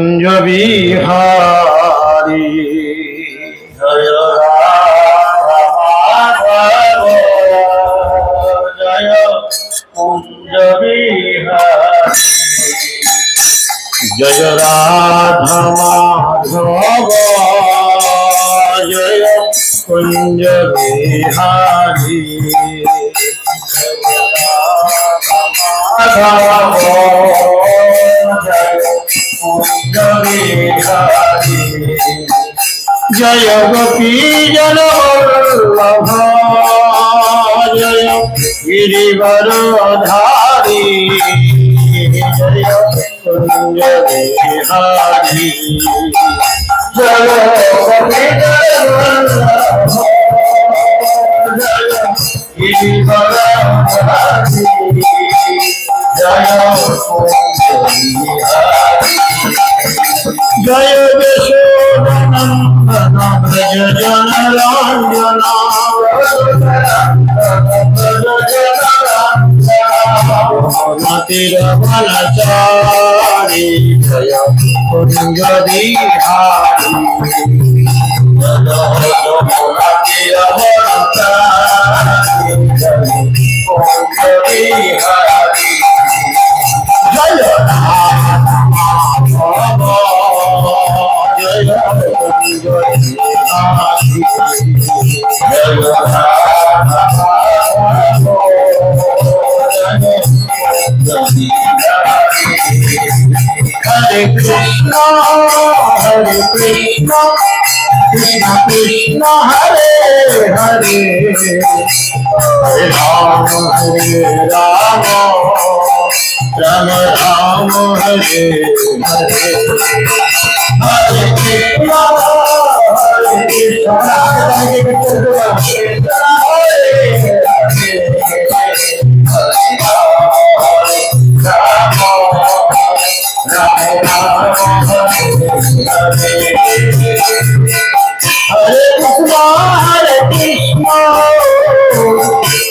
कुंज बिहारी जय राधा माधव जय कुंज बिहारी जय राधा माधव जय कुंज बिहारी माधव जय गोपी जन वल्लभ जय गिरिवरधारी जय कुंज बिहारी जय गोपी जन वल्लभ जय गिरिवरधारी जय कुंज बिहारी जय यशोदनंदन ब्रज जनरंजना तिरवनचारी जय कुंज बिहारी जय Hare Krishna, Hare Krishna, Krishna Krishna, Hare Hare, Hare Rama, Hare Rama, Rama Rama, Hare Hare, Hare Krishna, Hare Krishna, Hare Krishna,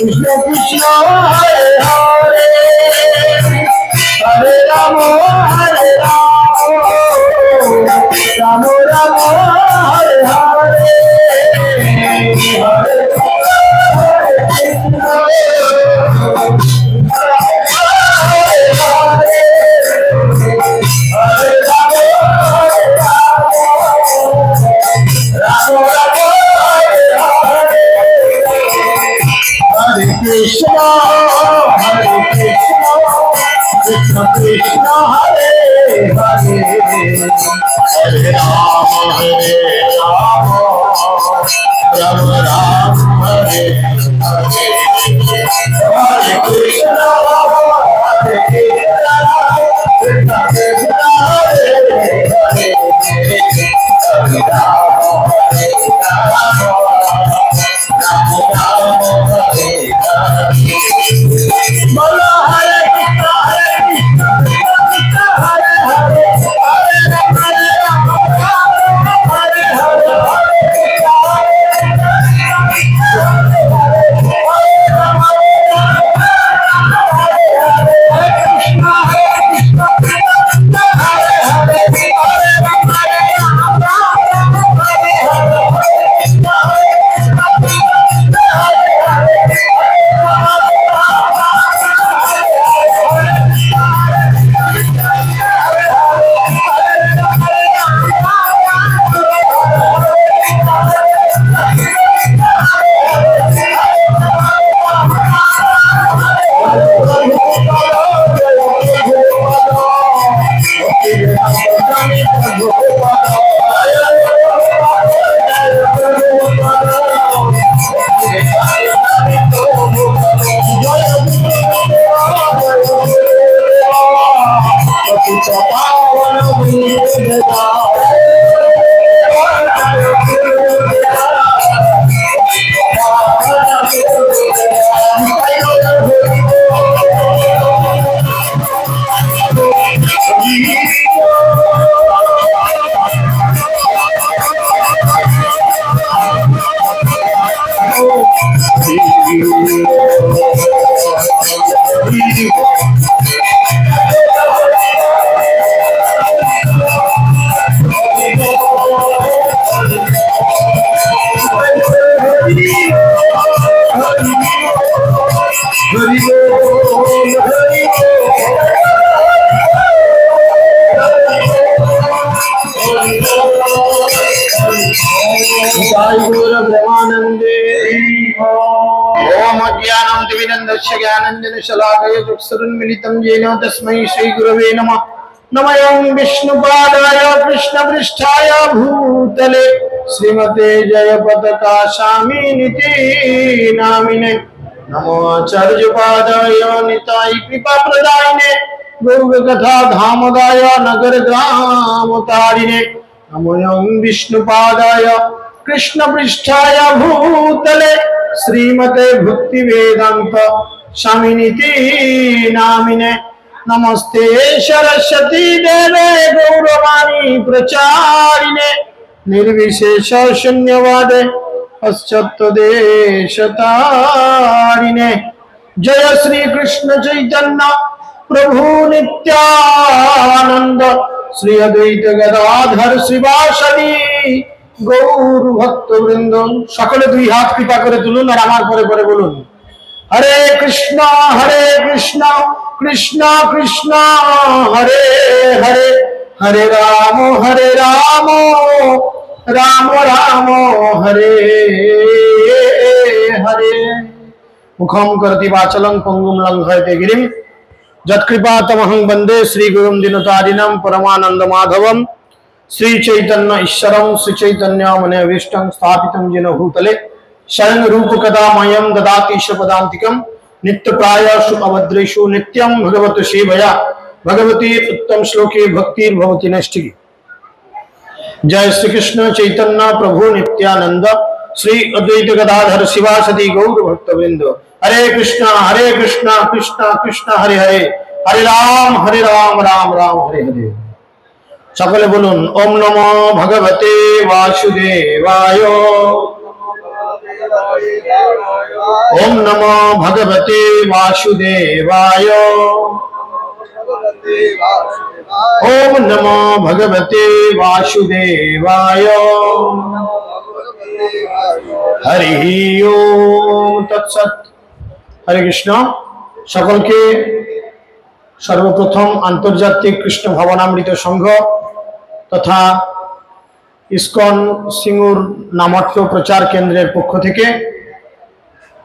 Krishna Krishna, Hare Hare, Hare Rama, Hare Rama, Rama Rama, Hare Hare, Hare Krishna, Hare Krishna, Krishna Krishna, Hare Hare, Hare Rama, Hare Rama, Rama Rama, Hare Hare, Hare Krishna, Hare Krishna, Krishna Krishna, Hare Hare, Hare Rama, Hare Rama, Rama Rama, Hare Bola Hare Krishna, Hare Krishna, Krishna Hare Hare, Hare Rama, Hare Rama, Hare Hare, Hare जय गुरु ब्रह्मानंदे ओम अज्ञानं दिविनन्दस्य ज्ञानञ्जन शलाकया चक्षुरुन्मिलितं येन तस्मै श्री गुरवे नमः। नमः विष्णुपादाय कृष्णपृष्ठाय भूतले श्रीमते जयपताकाशामिनिति नामिने नमो आचार्यपादाय निताय कृपाप्रदायिने गौरकथा धामदाय नगर ग्रामतारिणे नमो विष्णुपादाय कृष्णपृष्ठाय भूतले श्रीमते भक्ति वेदांत स्वामिनिति नामिने नमस्ते सरस्वती देवे गौरवाणी प्रचारिणे निर्विशेष शून्यवादे पाश्चात्यदेशतारिणे जय श्री कृष्ण चैतन्य प्रभु नित्यानंद श्री अद्वैत गदाधर श्रीवासदि गौर भक्त वृंद सकले दुई हाथ कृपा करे तुलुन और आमार परे परे बोलुन हरे कृष्ण कृष्ण कृष्ण हरे हरे हरे राम राम राम हरे हरे मुखम करति वाचलं पंगुम लंघयते गिरिम यत्कृपातमहं वन्दे श्री गुरुं दिनतारिणं परमानंद माधवम श्री चैतन्य ईश्वरं श्री चैतन्यमनोभीष्टं स्थापितं येन भूतले शरण रूप कदा मयं ददाति पदान्तिकं नित्य प्रायशु अभद्रेषु नित्यं भगवत सेवया भगवती उत्तम श्लोके भक्तिर्भवति नष्टि। जय श्री कृष्ण चैतन्य प्रभु नित्यानंद श्री अद्वैत गदाधर शिवासदि गौर भक्तवृंद हरे कृष्ण कृष्ण कृष्ण हरे हरे हरे राम राम राम हरे हरे। सकले बोलुन ओम नमो भगवते वासुदेवाय ओम नमो भगवते वासुदेवाय ओम नमो भगवते वासुदेवाय हरि ओम तत्सत्। हरे कृष्ण। सकल के सर्वप्रथम आंतर्जातिक कृष्ण भावनामृत संघ तथा इस्कन सिंगुर नामट्य प्रचार केंद्रेर पक्ष थेके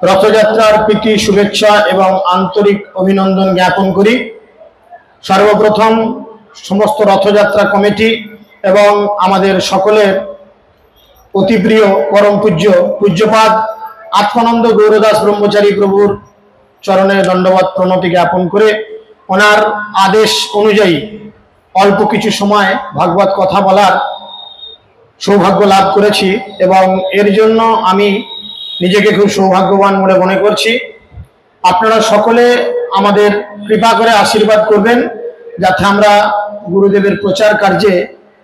रथयात्रार प्रীতি शुभेच्छा एवं आंतरिक अभिनंदन ज्ञापन करी। सर्वप्रथम समस्त रथयात्रा कमिटी एवं आमादेर सकलेर अति प्रिय परम पूज्य पूज्यपाद आत्मानंद गौरदास ब्रह्मचारी प्रभुर चरणे दंडवत प्रणति ज्ञापन करे ओनार आदेश अनुयायी अल्प किछु समय भागवत कथा बलार सौभाग्य लाभ करेছি এবং এর জন্য আমি নিজেকে খুব সৌভাগ্যবান বলে মনে করছি। আপনারা সকলে আমাদের কৃপা করে আশীর্বাদ করবেন যাতে আমরা গুরুদেবের প্রচার কার্যে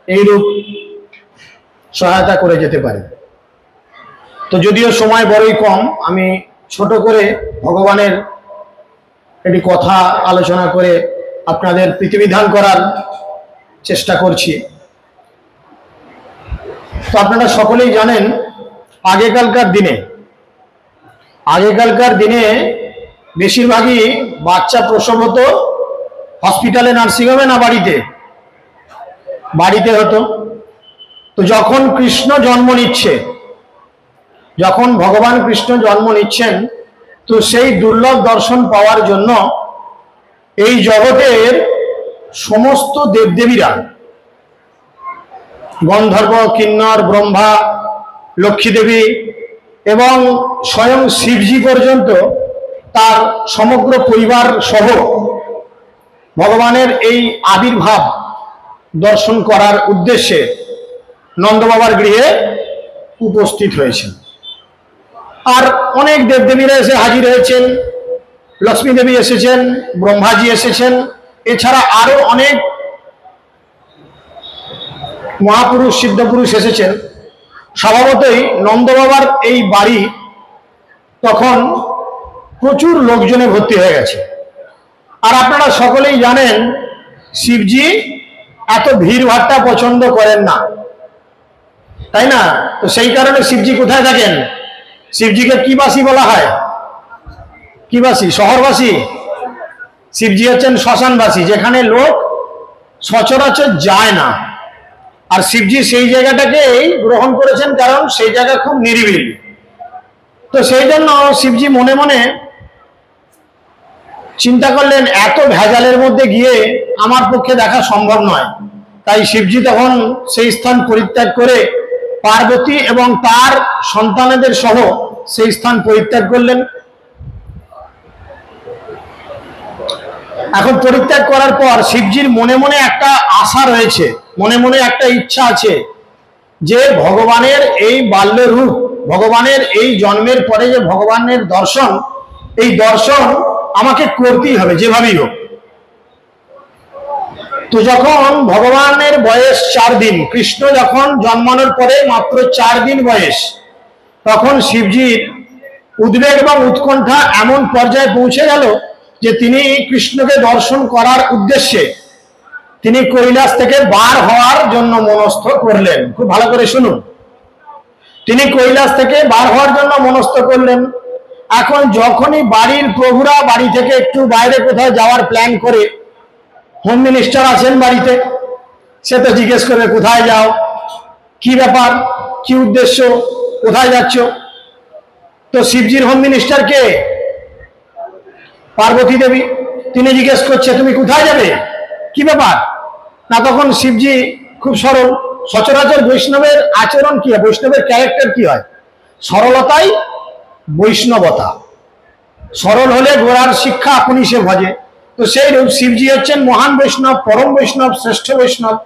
এইরূপ সহায়তা করে যেতে পারি। তো যদিও সময় বড়ই কম আমি ছোট করে ভগবানের একটি কথা আলোচনা করে আপনাদের প্রীতিবিধান করার চেষ্টা করছি। তো আপনারা সকলেই জানেন আগেকালকার দিনে বেশিরভাগই বাচ্চা প্রসব হতো হসপিটালে নার্সিংহোমে না বাড়িতে হতো। তো যখন কৃষ্ণ জন্ম নিচ্ছে যখন ভগবান কৃষ্ণ জন্ম নিচ্ছেন তো সেই দুর্লভ দর্শন পাওয়ার জন্য এই জগতের সমস্ত দেবদেবীরা গন্ধর্ব কিন্নর ব্রহ্মা লক্ষ্মী দেবী এবং স্বয়ং শিবজি পর্যন্ত তার সমগ্র পরিবার সহ ভগবানের এই আবির্ভাব দর্শন করার উদ্দেশ্যে নন্দবাবার গৃহে উপস্থিত হয়েছেন। আর অনেক দেবদেবীরা এসে হাজির হয়েছেন, লক্ষ্মী দেবী এসেছেন, ব্রহ্মাজি এসেছেন, এছাড়া আরো অনেক মহাপুরুষ সিদ্ধপুরুষ এসেছেন। স্বভাবতই নন্দবাবার এই বাড়ি তখন প্রচুর লোকজনে ভর্তি হয়ে গেছে। আর আপনারা সকলেই জানেন শিবজি এত ভিড়ভাট্টা পছন্দ করেন না, তাই না? তো সেই কারণে শিবজি কোথায় থাকেন? শিবজিকে কি বাসী বলা হয়? কি বাসী? শহরবাসী। শিবজি হচ্ছেন শ্মশানবাসী, যেখানে লোক সচরাচর যায় না। আর শিবজি সেই জায়গাটাকেই গ্রহণ করেছেন, কারণ সেই জায়গা খুব নিরিবিলি। তো সেই জন্য শিবজি মনে মনে চিন্তা করলেন, এত ভেজালের মধ্যে গিয়ে আমার পক্ষে দেখা সম্ভব নয়। তাই শিবজি তখন সেই স্থান পরিত্যাগ করে পার্বতী এবং তার সন্তানদের সহ সেই স্থান পরিত্যাগ করলেন। এখন পরিত্যাগ করার পর শিবজির মনে মনে একটা আশা রয়েছে, মনে মনে একটা ইচ্ছা আছে যে ভগবানের এই বাল্য রূপ, ভগবানের এই জন্মের পরে যে ভগবানের দর্শন, এই দর্শন আমাকে করতেই হবে যেভাবেই হোক। তো যখন ভগবানের বয়স 4 দিন, কৃষ্ণ যখন জন্মানোর পরে মাত্র 4 দিন বয়স, তখন শিবজির উদ্বেগ এবং উৎকণ্ঠা এমন পর্যায়ে পৌঁছে গেল যে তিনি কৃষ্ণকে দর্শন করার উদ্দেশ্যে তিনি কৈলাস থেকে বার হওয়ার জন্য মনস্থ করলেন। খুব ভালো করে শুনুন, তিনি কৈলাস থেকে বার হওয়ার জন্য মনস্থ করলেন। এখন যখনই বাড়ির প্রভুরা বাড়ি থেকে একটু বাইরে কোথাও যাওয়ার প্ল্যান করে, হোম মিনিস্টার আছেন বাড়িতে, সে তো জিজ্ঞেস করবে কোথায় যাও, কি ব্যাপার, কি উদ্দেশ্য, কোথায় যাচ্ছ। তো শিবজির হোম মিনিস্টার কে? পার্বতী দেবী। তিনি জিজ্ঞেস করছে তুমি কোথায় যাবে, কি ব্যাপার। না তখন শিবজি খুব সরল, সচরাচর বৈষ্ণবের আচরণ কি হয়, বৈষ্ণবের ক্যারেক্টার কি হয়, সরলতাই বৈষ্ণবতা। সরল হলে গোড়ার শিক্ষা আপনি সে ভজে। তো সেই রূপ শিবজি হচ্ছেন মহান বৈষ্ণব, পরম বৈষ্ণব, শ্রেষ্ঠ বৈষ্ণব।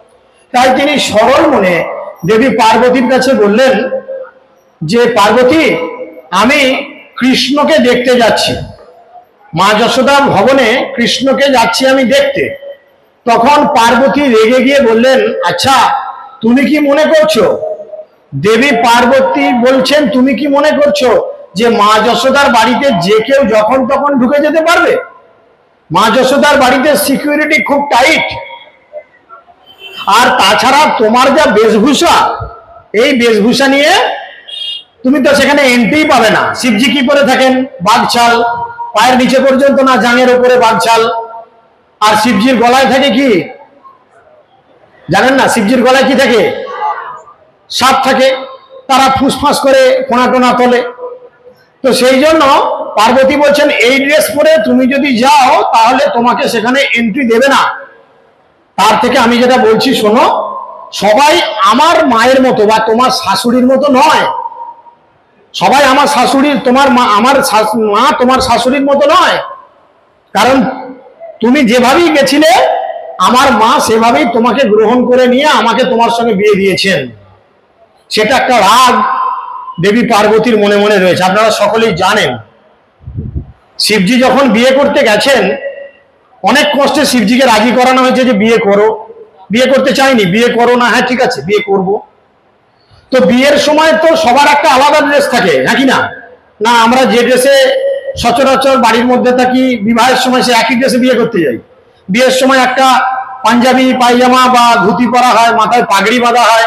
তাই তিনি সরল মনে দেবী পার্বতীর কাছে বললেন যে পার্বতী, আমি কৃষ্ণকে দেখতে যাচ্ছি, মা যশোদা ভবনে কৃষ্ণকে যাচ্ছি আমি দেখতে। তখন পার্বতী রেগে গিয়ে বললেন, আচ্ছা তুমি কি মনে করছো, দেবী পার্বতী বলছেন তুমি কি মনে করছো যে মা যশোদার বাড়িতে যে কেউ যখন তখন ঢুকে যেতে পারবে? মা যশোদার বাড়িতে সিকিউরিটি খুব টাইট। আর তাছাড়া তোমার যা বেশভূষা, এই বেশভূষা নিয়ে তুমি তো সেখানে এন্ট্রি পাবে না। শিবজি কি পরে থাকেন? বাঘছাল, পায়ের নিচে পর্যন্ত না, জাঙের উপরে বাঘছাল। আর শিবজির গলায় থাকে কি জানেন না? শিবজির গলায় কি থাকে? সাপ থাকে। তারা ফুসফাস করে কোনা টোনা তোলে। তো সেই জন্য পার্বতী বলছেন এই ড্রেস পরে তুমি যদি যাও তাহলে তোমাকে সেখানে এন্ট্রি দেবে না। তার থেকে আমি যেটা বলছি শোনো, সবাই আমার মায়ের মতো বা তোমার শাশুড়ির মতো নয়। সবাই আমার শাশুড়ি, তোমার মা, আমার মা তোমার শাশুড়ির মতো নয়। কারণ তুমি যেভাবেই গেছিলে আমার মা সেভাবেই তোমাকে গ্রহণ করে নিয়ে আমাকে তোমার সঙ্গে বিয়ে দিয়েছেন। সেটা একটা রাগ দেবী পার্বতীর মনে মনে রয়েছে। আপনারা সকলেই জানেন শিবজি যখন বিয়ে করতে গেছেন অনেক কষ্টে শিবজিকে রাজি করানো হয়েছে যে বিয়ে করো। বিয়ে করতে চাইনি, বিয়ে করো না, হ্যাঁ ঠিক আছে বিয়ে করব। তো বিয়ের সময় তো সবার একটা আলাদা ড্রেস থাকে নাকি না? না আমরা যে ড্রেসে সচরাচর বাড়ির মধ্যে থাকি বিবাহের সময় সে একই ড্রেসে বিয়ে করতে যাই। বিয়ের সময় একটা পাঞ্জাবি পায়জামা বা ধুতি পরা হয়, মাথায় পাগড়ি বাঁধা হয়,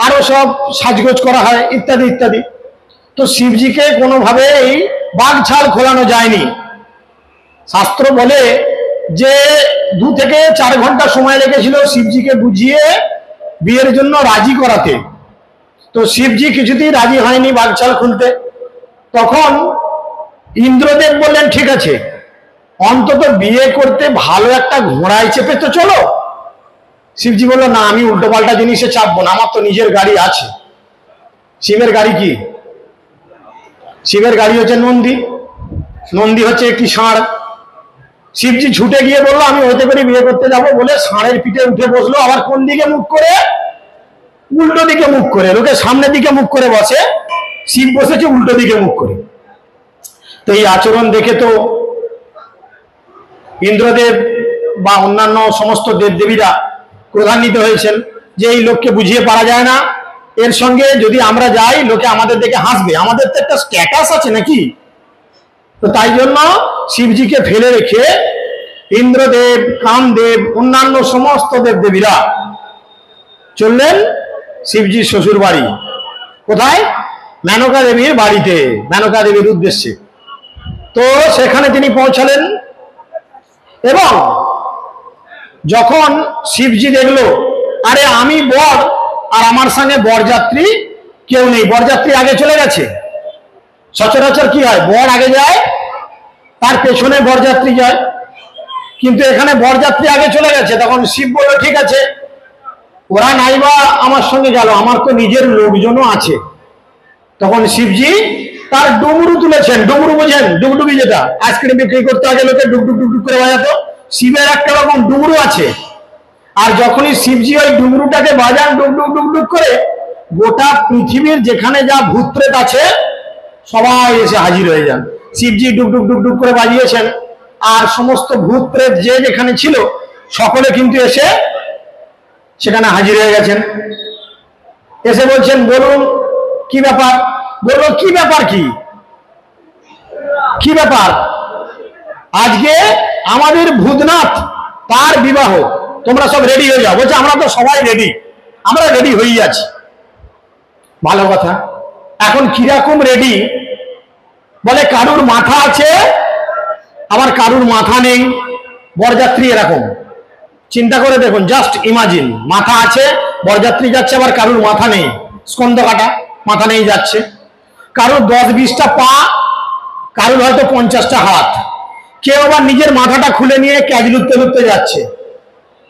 আরো সব সাজগোজ করা হয় ইত্যাদি ইত্যাদি। তো শিবজিকে কোনোভাবেই বাঘছাল খোলানো যায়নি। শাস্ত্র বলে যে 2 থেকে 4 ঘন্টা সময় লেগেছিল শিবজিকে বুঝিয়ে বিয়ের জন্য রাজি করাতে। তো শিবজি কিছুতেই রাজি হয়নি বাঘছাল খুলতে। তখন ইন্দ্রদেব বললেন ঠিক আছে, অন্তত বিয়ে করতে ভালো একটা ঘোড়ায় চেপে তো চলো। শিবজি বলল না, আমি উল্টো পাল্টা জিনিসে চাপবো না, আমার তো নিজের গাড়ি আছে। শিবের গাড়ি কি? শিবের গাড়ি হচ্ছে নন্দী। নন্দী হচ্ছে একটি ষাঁড়। শিবজি ছুটে গিয়ে বললো আমি হতে পারি বিয়ে করতে যাবো বলে ষাঁড়ের পিঠে উঠে বসলো। আবার কোন দিকে মুখ করে? উল্টো দিকে মুখ করে। লোকে সামনের দিকে মুখ করে বসে, শিব বসেছে উল্টো দিকে মুখ করে। তো এই আচরণ দেখে তো ইন্দ্রদেব বা অন্যান্য সমস্ত দেবদেবীরা ক্রোধান্বিত হয়েছেন যে এই লোককে বুঝিয়ে পারা যায় না, এর সঙ্গে যদি আমরা যাই লোকে আমাদের দেখে হাসবে, আমাদের তো একটা স্ট্যাটাস আছে নাকি। তো তাই জন্য শিবজিকে ফেলে রেখে ইন্দ্রদেব, কামদেব, অন্যান্য সমস্ত দেবদেবীরা চললেন শিবজির শ্বশুর বাড়ি। কোথায়? মেনকা দেবীর বাড়িতে, মেনকা দেবীর উদ্দেশ্যে। তো সেখানে তিনি পৌঁছালেন এবং যখন শিবজি দেখলো আরে আমি বর আর আমার সঙ্গে বরযাত্রী কেউ নেই, বরযাত্রী আগে চলে গেছে। সচরাচর কি হয়, বর আগে যায় তার পেছনে বরযাত্রী যায়, কিন্তু এখানে বরযাত্রী আগে চলে গেছে। তখন শিব বলল ঠিক আছে, ওরা নাইবা আমার সঙ্গে গেল, আমার তো নিজের লোকজনও আছে। তখন শিবজি তার ডুমরু তুলেছেন। ডুমরু বোঝেন? ডুগডুগি, যেটা আইসক্রিম বিক্রি করতে আগে লোকে ডুগডুগ ডুগডুগ করে বাজাতো, শিবের একটা রকম ডুমরু আছে। আর যখনই শিবজি ওই ডুমরুটাকে বাজান ডুগডুগ ডুগডুগ করে, গোটা পৃথিবীর যেখানে যা ভূত প্রেত আছে সবাই এসে হাজির হয়ে যান। শিবজি ডুগডুগ ডুগডুগ করে বাজিয়েছেন, আর সমস্ত ভূত প্রেত যে যেখানে ছিল সকলে কিন্তু এসে সেখানে হাজির হয়ে গেছেন। এসে বলছেন বলুন কি ব্যাপার? বললো কি ব্যাপার, কি ব্যাপার? আজকে আমাদের ভূতনাথ তার বিবাহ, তোমরা সব রেডি হয়ে যাও। বলছে আমরা তো সবাই রেডি, আমরা রেডি হয়ে আছি। ভালো কথা। এখন কিরকম রেডি? বলে কারুর মাথা আছে আবার কারুর মাথা নেই। বরযাত্রী এরকম, চিন্তা করে দেখুন, জাস্ট ইমাজিন, মাথা আছে বরযাত্রী যাচ্ছে, আবার কারুর মাথা নেই, স্কন্ধ কাটা, মাথা নেই যাচ্ছে। কারুর 10-20টা পা, কারুর হয়তো 50টা হাত, কেউ আবার নিজের মাথাটা খুলে নিয়ে ক্যাজ লুটতে লুটতে যাচ্ছে।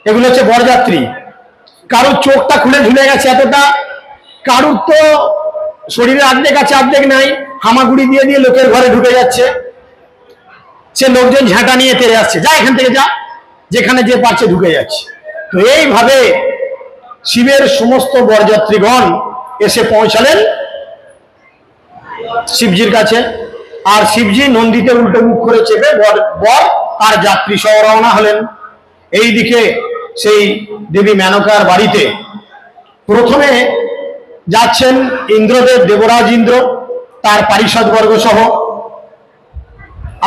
এগুলো হচ্ছে বরযাত্রী। কারুর চোখটা খুলে ঝুলে গেছে এতটা, কারুর তো শরীরে অর্ধেক আছে অর্ধেক নাই, হামাগুড়ি দিয়ে দিয়ে লোকের ঘরে ঢুকে যাচ্ছে। সে লোকজন ঝাঁটা নিয়ে তেড়ে আসছে, যা এখান থেকে যা, যেখানে যে পারছে ঢুকে যাচ্ছে। তো এইভাবে শিবের সমস্ত বরযাত্রীগণ এসে পৌঁছালেন শিবজির কাছে। আর শিবজি নন্দীতে উল্টো মুখ করে চেপে বর আর যাত্রী সহ রওনা হলেন। এইদিকে সেই দেবী মেনকার বাড়িতে প্রথমে যাচ্ছেন ইন্দ্রদেব, দেবরাজ ইন্দ্র, তার পারিষদবর্গ সহ।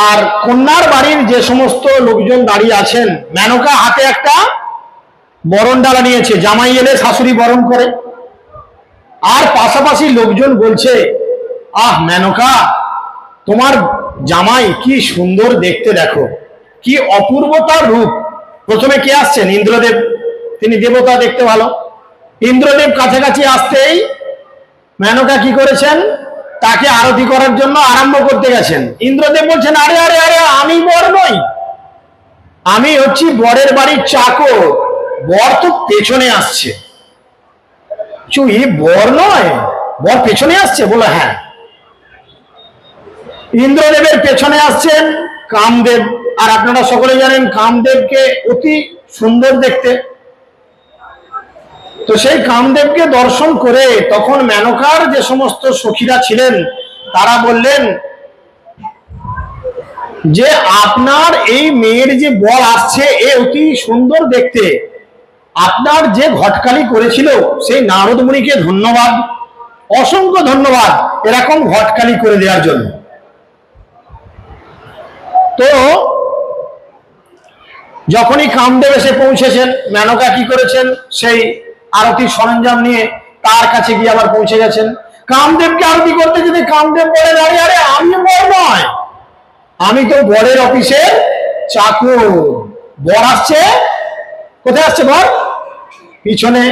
আর কন্যার বাড়ির যে সমস্ত লোকজন দাঁড়িয়ে আছেন, মেনকা হাতে একটা বরণ ডালা নিয়েছে, জামাই এলে শাশুড়ি বরণ করে। আর পাশাপাশি লোকজন বলছে আহ মেনকা, তোমার জামাই কি সুন্দর দেখতে, দেখো কি অপূর্বতার রূপ। প্রথমে কে আসছেন? ইন্দ্রদেব, তিনি দেবতা, দেখতে ভালো। ইন্দ্রদেব কাছাকাছি আসতেই মেনকা কি করেছেন, তাকে আরতি করার জন্য আরম্ভ করতে গেছেন। ইন্দ্রদেব বলছেন আরে আরে আরে, আমি বর নই, আমি হচ্ছি বরের বাড়ির চাকর, বর তো পেছনে আসছে। এ বর নয়, বর পেছনে আসছে? বলে হ্যাঁ। ইন্দ্রদেবের পেছনে আসছেন কামদেব। আর আপনারা সকলে জানেন কামদেবকে অতি সুন্দর দেখতে। তো সেই কামদেবকে দর্শন করে তখন মেনকার যে সমস্ত সখীরা ছিলেন তারা বললেন যে আপনার এই মেয়ের যে বর আসছে এ অতি সুন্দর দেখতে, আপনার যে ঘটকালি করেছিল সেই নারদ মুনিকে ধন্যবাদ, অসংখ্য ধন্যবাদ এরকম ঘটকালি করে দেওয়ার জন্য। তো যখনই কামদেব এসে পৌঁছেছেন, মেনকা কি করেছেন, সেই আরতির সরঞ্জাম নিয়ে তার কাছে গিয়ে আবার পৌঁছে গেছেন। কামদেবকে আরতি করতে যেতে কামদেব বলে আরে আরে, আমি বর নয়, আমি তো বরের অফিসের চাকর। বর আসছে, কোথায় আসছে বর? পিছনে।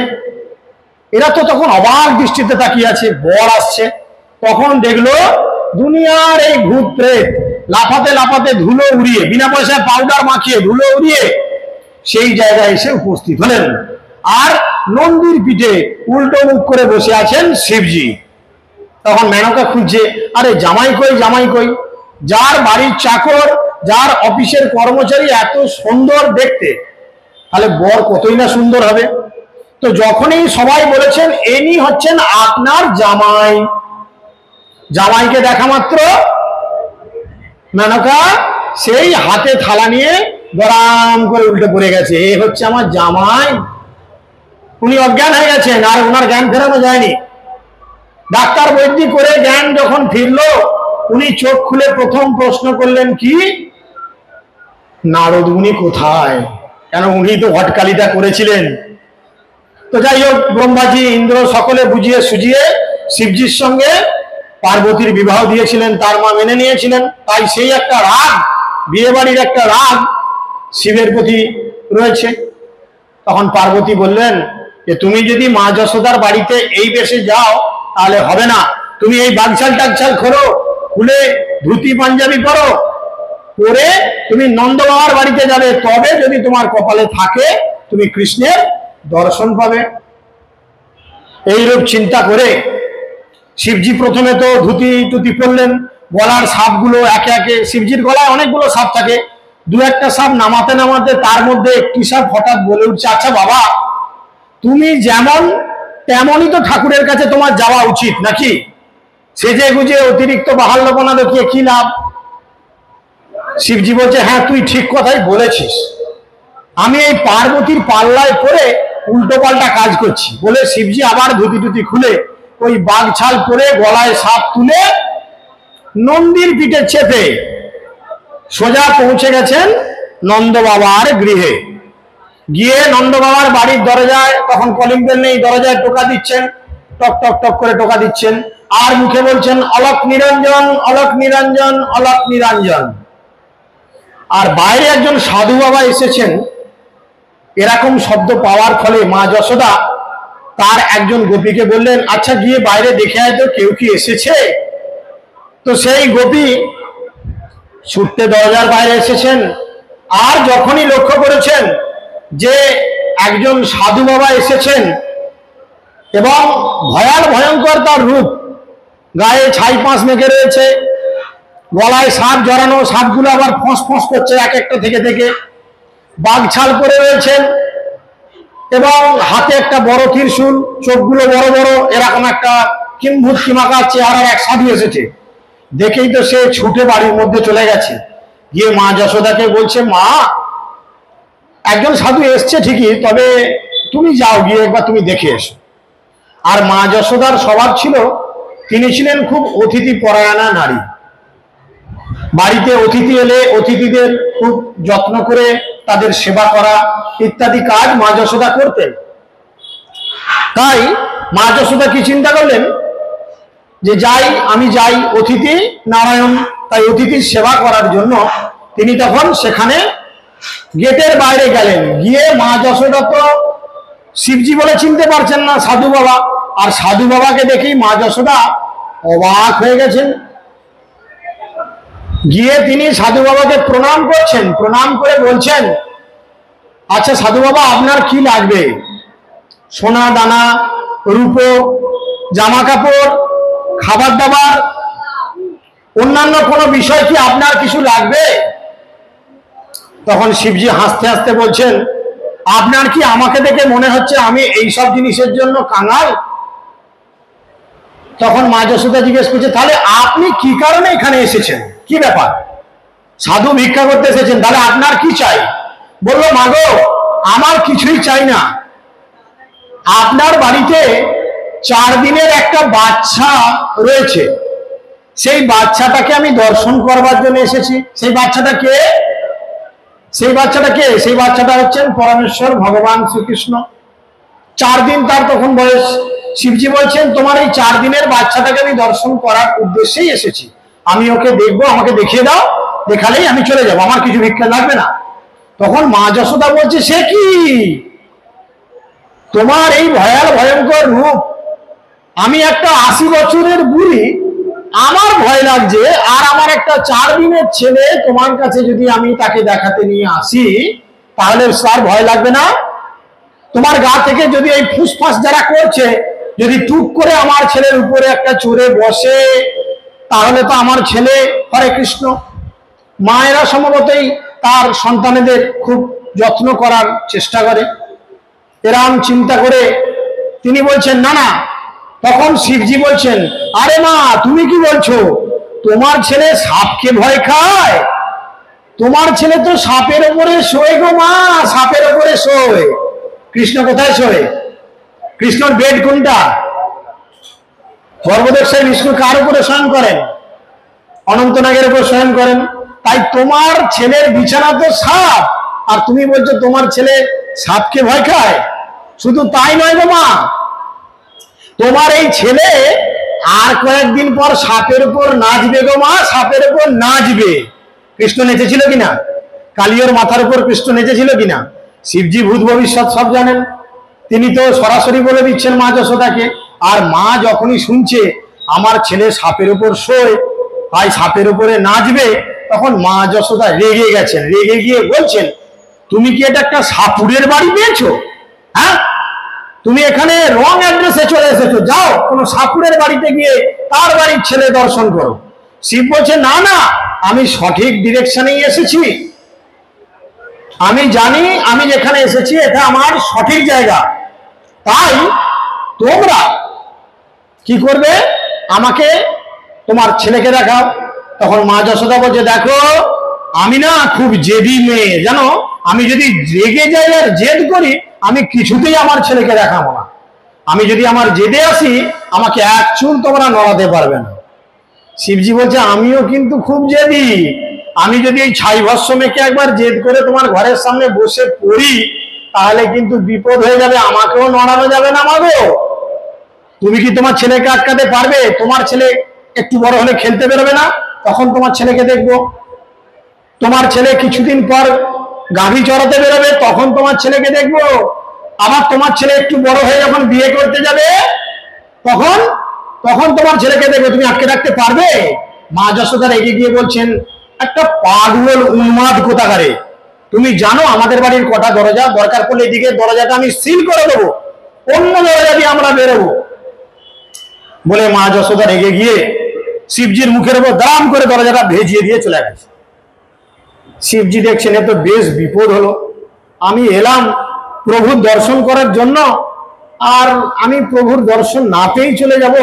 এরা তো তখন অবাক দৃষ্টিতে তাকিয়ে আছে, বর আসছে। তখন দেখলো দুনিয়ার এই ভূত প্রেত লাফাতে লাফাতে ধুলো উড়িয়ে, বিনা পয়সায় পাউডার মাখিয়ে ধুলো উড়িয়ে সেই জায়গায় এসে উপস্থিত হলেন। আর নন্দীর পিঠে উল্টো মুখ করে বসে আছেন শিবজি। তখন মেনকা খুঁজছে, আরে জামাই কই, জামাই কই? যার বাড়ির চাকর, যার অফিসের কর্মচারী এত সুন্দর দেখতে, তাহলে বর কতই না সুন্দর হবে। তো যখনই সবাই বলেছেন এনি হচ্ছেন আপনার জামাই, জামাইকে দেখা মাত্র মেনকা সেই হাতে থালা নিয়ে গরম করে উল্টে পড়ে গেছে, এ হচ্ছে আমার জামাই। উনি অজ্ঞান হয়ে গেছেন, আর ওনার জ্ঞান ফেরানো যায়নি। ডাক্তার বৈদ্যি করে জ্ঞান যখন ফিরলো, উনি চোখ খুলে প্রথম প্রশ্ন করলেন কি, নারদ মুনি কোথায়? কেন উনি তো ঘটকালিটা করেছিলেন। তো যাই হোক, ব্রহ্মাজি ইন্দ্র সকলে বুঝিয়ে সুঝিয়ে শিবজির সঙ্গে পার্বতীর বিবাহ দিয়েছিলেন, তার মা মেনে নিয়েছিলেন। তাই সেই একটা রাগ, বিয়ে বাড়ির একটা রাগ শিবের প্রতি রয়েছে। তখন পার্বতী বললেন যে তুমি যদি মা যশোদার বাড়িতে এই বেশে যাও তাহলে হবে না, তুমি এই বাগছাল টাগছাল খোলো, খুলে ধুতি পাঞ্জাবি করো, পরে তুমি নন্দ বাবার বাড়িতে যাবে, তবে যদি তোমার কপালে থাকে তুমি কৃষ্ণের দর্শন পাবে। এইরূপ চিন্তা করে শিবজি প্রথমে তো ধুতি টুতি পরলেন, গলার সাপগুলো একে একে, শিবজির গলায় অনেকগুলো সাপ থাকে, দু একটা সাপ নামাতে নামাতে তার মধ্যে একটি সাপ হঠাৎ বলে উঠছে, আচ্ছা বাবা তুমি যেমন তেমনই তো ঠাকুরের কাছে তোমার যাওয়া উচিত নাকি, সেজে গুজে অতিরিক্ত বাহাল্যপনা দেখিয়ে কি লাভ? শিবজি বলছে, হ্যাঁ তুই ঠিক কথাই বলেছিস, আমি এই পার্বতীর পাল্লায় পড়ে উল্টো পাল্টা কাজ করছি। বলে শিবজি আবার ধুতি টুতি খুলে ওই বাঘছাল পরে গলায় সাপ তুলে নন্দীর পিঠে চেপে সোজা পৌঁছে গেছেন নন্দ বাবার গৃহে। গিয়ে নন্দ বাবার বাড়ির দরজায়, তখন কলিং বেল নেই, দরজায় টোকা দিচ্ছেন, টক টক টক করে টোকা দিচ্ছেন, আর মুখে বলছেন অলক নিরঞ্জন, অলক নিরঞ্জন, অলক নিরঞ্জন। আর বাইরে একজন সাধু বাবা এসেছেন। এরকম শব্দ পাওয়ার ফলে মা যশোদা তার একজন গোপীকে বললেন, আচ্ছা গিয়ে বাইরে দেখে আয় তো কেউ কি এসেছে। তো সেই গোপী ছুটতে দরজার বাইরে এসেছেন, আর যখনই লক্ষ্য করেছেন যে একজন সাধু বাবা এসেছেন এবং ভয়াল ভয়ঙ্কর তার রূপ, গায়ে ছাই পাঁশ মেখে রয়েছে, গলায় সাপ জড়ানো, সাপগুলো আবার ফোঁস ফোঁস করছে এক একটা থেকে থেকে, বাঘছাল পরে রয়েছেন এবং হাতে একটা বড় ত্রিশূল, চোখগুলো বড় বড়, এরকম একটা কিম্ভূত কিমাকার চেহারার এক সাধু এসেছে। দেখেই তো সে ছুটে বাড়ির মধ্যে চলে গেছে, গিয়ে মা যশোদাকে বলছে, মা একজন সাধু এসছে ঠিকই, তবে তুমি যাও, গিয়ে একবার তুমি দেখে এসো। আর মা যশোদার স্বভাব ছিল, তিনি ছিলেন খুব অতিথি পরায়ণা নারী। বাড়িতে অতিথি এলে অতিথিদের খুব যত্ন করে তাদের সেবা করা ইত্যাদি কাজ মা যশোদা করতেন। তাই মা যশোদা কি চিন্তা করলেন যে আমি যাই, অতিথি নারায়ণ, তাই অতিথির সেবা করার জন্য তিনি তখন সেখানে গেটের বাইরে গেলেন। গিয়ে মা যশোদা তো শিবজি বলে চিনতে পারছেন না, সাধু বাবা, আর সাধু বাবাকে দেখেই মা যশোদা অবাক হয়ে গেছেন। গিয়ে তিনি সাধু বাবাকে প্রণাম করছেন, প্রণাম করে বলছেন, আচ্ছা সাধু বাবা আপনার কি লাগবে? সোনা দানা, রূপো, জামা কাপড়, খাবার দাবার, অন্যান্য কোনো বিষয় কি আপনার কিছু লাগবে? তখন শিবজি হাসতে হাসতে বলছেন, আপনার কি আমাকে দেখে মনে হচ্ছে আমি এইসব জিনিসের জন্য কাঙাল? তখন মা যশোদা জিজ্ঞেস করছে, তাহলে আপনি কি কারণে এখানে এসেছেন, কি ব্যাপার? সাধু ভিক্ষা করতে এসেছেন, তাহলে আপনার কি চাই? বললো, মাগো আমার কিছুই চাই না, আপনার বাড়িতে 4 দিনের একটা বাচ্চা রয়েছে, সেই বাচ্চাটাকে আমি দর্শন করবার জন্য এসেছি। সেই বাচ্চাটা কে? সেই বাচ্চাটা কে? সেই বাচ্চাটা হচ্ছেন পরমেশ্বর ভগবান শ্রীকৃষ্ণ। 4 দিন তার তখন বয়স। শিবজি বলছেন, তোমার এই 4 দিনের বাচ্চাটাকে আমি দর্শন করার উদ্দেশ্যেই এসেছি, আমি ওকে দেখবো, আমাকে দেখিয়ে দাও, দেখালেই আমি চলে যাবো, আমার কিছু ভিক্ষা লাগবে না। তখন মা যশোদা বলছে, সে কি, তোমার এই ভয়াল ভয়ঙ্কর রূপ, আমি একটা 80 বছরের বুড়ি, আমার ভয় লাগছে, আর আমার একটা 4 দিনের ছেলে তোমার কাছে যদি আমি তাকে দেখাতে নিয়ে আসি, তাহলে তার ভয় লাগবে না? তোমার গা থেকে যদি এই ফুসফাস যারা করছে, যদি টুক করে আমার ছেলের উপরে একটা চড়ে বসে, তাহলে তো আমার ছেলে, হরে কৃষ্ণ, মায়েরা সম্ভবতই তার সন্তানেদের খুব যত্ন করার চেষ্টা করে, এরকম চিন্তা করে তিনি বলছেন, না না। তখন শিবজি বলছেন, আরে মা তুমি কি বলছো, তোমার ছেলে সাপকে ভয় খায়? তোমার ছেলে তো সাপের উপরে শোয় গো মা, সাপের উপরে শোয়। কৃষ্ণ কোথায় শোয়? কৃষ্ণর বেড কোনটা? সর্বদেশে বিষ্ণু কার উপরে শয়ন করেন? অনন্তনাগের উপর শয়ন করেন। তাই তোমার ছেলের বিছানা তো সাপ, আর তুমি বলছো তোমার ছেলে সাপকে ভয় খায়। শুধু তাই নয় গো মা, তোমার এই ছেলে আর কয়েকদিন পর সাপের উপর নাচবে গো মা, সাপের উপর নাচবে। কৃষ্ণ নেচেছিল কিনা? কালিয়ার মাথার উপর কৃষ্ণ নেচেছিল কিনা? শিবজি ভূত ভবিষ্যৎ সব জানেন, তিনি তো সরাসরি বলে দিচ্ছেন মা যশোদাকে। আর মা যখনই শুনছে আমার ছেলে সাপের উপর শোয়, তাই সাপের উপরে নাচবে, তখন মা যশোদা রেগে গেছেন। রেগে গিয়ে বলছেন, তুমি কি এটা একটা সাপুরের বাড়ি পেয়েছো? হ্যাঁ, তুমি এখানে রং অ্যাড্রেসে চলে এসেছো, যাও কোনো সাপুরের বাড়িতে গিয়ে তার বাড়ির ছেলে দর্শন করো। শিব বলছে, না না, আমি সঠিক ডিরেকশনেই এসেছি, আমি জানি আমি যেখানে এসেছি এটা আমার সঠিক জায়গা, তাই তোমরা কি করবে, আমাকে তোমার ছেলেকে দেখাও। তখন মা যশোদা বলছে, দেখো আমি না খুব জেদি মেয়ে, জানো, আমি যদি রেগে যাই আর জেদ করি, আমি কিছুতেই আমার ছেলেকে দেখাবো না। আমি যদি আমার জেদে আসি, আমাকে এক চুল তোমরা নড়াতে পারবে না। শিবজি বলছে, আমিও কিন্তু খুব জেদি, আমি যদি এই ছাই ভস্ম মেখে একবার জেদ করে তোমার ঘরের সামনে বসে পড়ি, তাহলে কিন্তু বিপদ হয়ে যাবে, আমাকেও নড়ানো যাবে না মাগো। তুমি কি তোমার ছেলেকে আটকাতে পারবে? তোমার ছেলে একটু বড় হলে খেলতে বেরোবে না, তখন তোমার ছেলেকে দেখবো। তোমার ছেলে কিছুদিন পর গাভী চড়াতে বেরোবে, তখন তোমার ছেলেকে দেখবো। আবার তোমার ছেলে একটু বড় হয়ে যখন বিয়ে করতে যাবে, তখন তখন তোমার ছেলেকে দেখবে, তুমি আটকে রাখতে পারবে? মা যশোদা রেগে গিয়ে বলছেন, একটা পাগল উন্মাদ কোথাকারে, তুমি জানো আমাদের বাড়ির কটা দরজা? দরকার পড়লে এদিকে দরজাটা আমি সিল করে দেবো, অন্য দরজা দিয়ে আমরা বেরোবো। বলে মা যশোদা রেগে গিয়ে শিবজির মুখের উপর দাম করে দরজাটা ভেজিয়ে দিয়ে চলে গেছে। শিবজি দেখছেন এ তো বেশ বিপদ হলো, আমি এলাম প্রভুর দর্শন করার জন্য, আর আমি প্রভুর দর্শন না পেয়েই চলে যাব,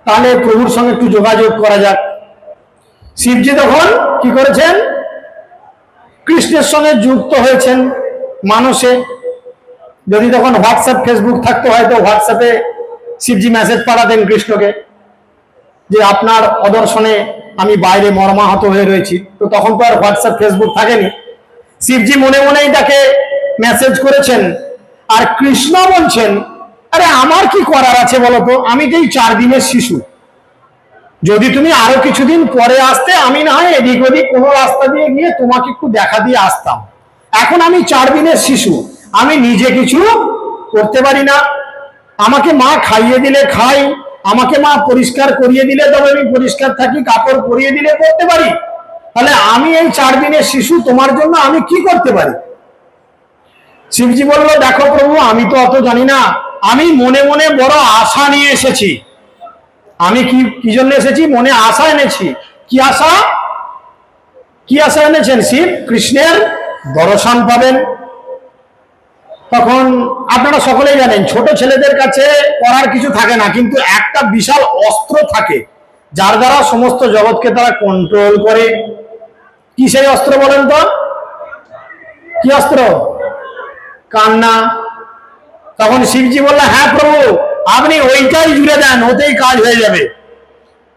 তাহলে প্রভুর সঙ্গে একটু যোগাযোগ করা যাক। শিবজি তখন কি করেছেন, কৃষ্ণের সঙ্গে যুক্ত হয়েছেন মানসে। যদি তখন হোয়াটসঅ্যাপ ফেসবুক থাকতো, হয়তো হোয়াটসঅ্যাপে শিবজি মেসেজ পাঠাতেন কৃষ্ণকে যে আপনার অদর্শনে আমি বাইরে মর্মাহত হয়ে রয়েছি। তো তখন তো আর হোয়াটসঅ্যাপ ফেসবুক থাকেনি, শিবজি মনে মনেই তাকে মেসেজ করেছেন। আর কৃষ্ণ বলছেন, আরে আমার কি করার আছে বলতো, আমি তো এই 4 দিনের শিশু, যদি তুমি আরো কিছুদিন পরে আসতে, আমি না হয় এদিক ওদিক কোনো রাস্তা দিয়ে গিয়ে তোমাকে একটু দেখা দিয়ে আসতাম। এখন আমি 4 দিনের শিশু, আমি নিজে কিছু করতে পারি না, আমাকে মা খাইয়ে দিলে খাই, আমাকে মা পরিষ্কার করিয়ে দিলে তবে আমি পরিষ্কার থাকি, কাপড় পরিয়ে দিলে করতে পারি, তাহলে আমি এই 4 দিনের শিশু, তোমার জন্য আমি কি করতে পারি? শিবজি বলল, দেখো প্রভু, আমি তো অত জানি না, আমি মনে মনে বড় আশা নিয়ে এসেছি। আমি কি জন্য এসেছি? মনে আশা এনেছি। কি আশা? কি আশা এনেছেন শিব? কৃষ্ণের দর্শন পাবেন। তখন আপনারা সকলেই জানেন, ছোট ছেলেদের কাছে করার কিছু থাকে না, কিন্তু একটা বিশাল অস্ত্র থাকে যার দ্বারা সমস্ত জগৎকে তারা কন্ট্রোল করে। কি সেই অস্ত্র বলেন তো? কি অস্ত্র? কান্না। তখন শিবজি বলল, হ্যাঁ প্রভু, আপনি ওইটাই জুড়ে দেন, ওতেই কাজ হয়ে যাবে।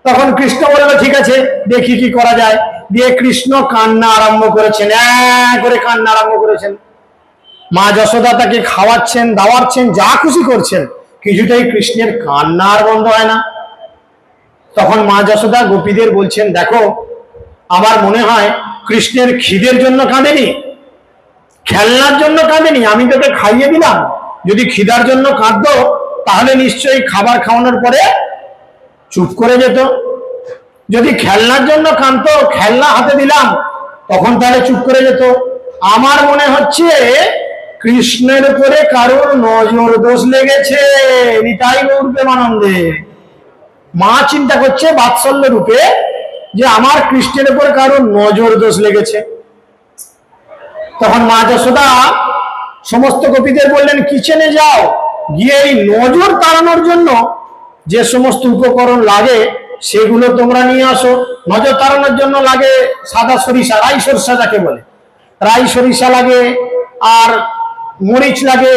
তখন কৃষ্ণ বলল, ঠিক আছে, দেখি কি করা যায়। দিয়ে কৃষ্ণ কান্না আরম্ভ করেছেন, করে কান্না আরম্ভ করেছেন। মা যশোদা তাকে খাওয়াচ্ছেন, দাওয়াচ্ছেন, যা খুশি করছেন, কিছুটাই কৃষ্ণের কান্না আর বন্ধ হয় না। তখন মা যশোদা গোপীদের বলছেন, দেখো, আমার মনে হয় কৃষ্ণের খিদের জন্য কাঁদেনি, খেলনার জন্য কাঁদেনি, আমি তোকে খাইয়ে দিলাম। যদি খিদার জন্য কাঁদতো, তাহলে নিশ্চয়ই খাবার খাওয়ানোর পরে চুপ করে যেত। যদি খেলনার জন্য কাঁদতো, খেলনা হাতে দিলাম, তখন তাহলে চুপ করে যেত। আমার মনে হচ্ছে কৃষ্ণের উপরে কারোর নজর দোষ লেগেছে। নিতাই গৌর প্রেমানন্দে। মা চিন্তা করছে বাৎসল্য রূপে যে আমার কৃষ্ণের উপরে কারোর নজর দোষ লেগেছে। তখন মা যশোদা সমস্ত গোপীদের বললেন, কিচেনে যাও, গিয়ে এই নজর তাড়ানোর জন্য যে সমস্ত উপকরণ লাগে সেগুলো তোমরা নিয়ে আসো। নজর তাড়ানোর জন্য লাগে সাদা সরিষা, রাই সরিষা যাকে বলে, রাই সরিষা লাগে, আর মরিচ লাগে,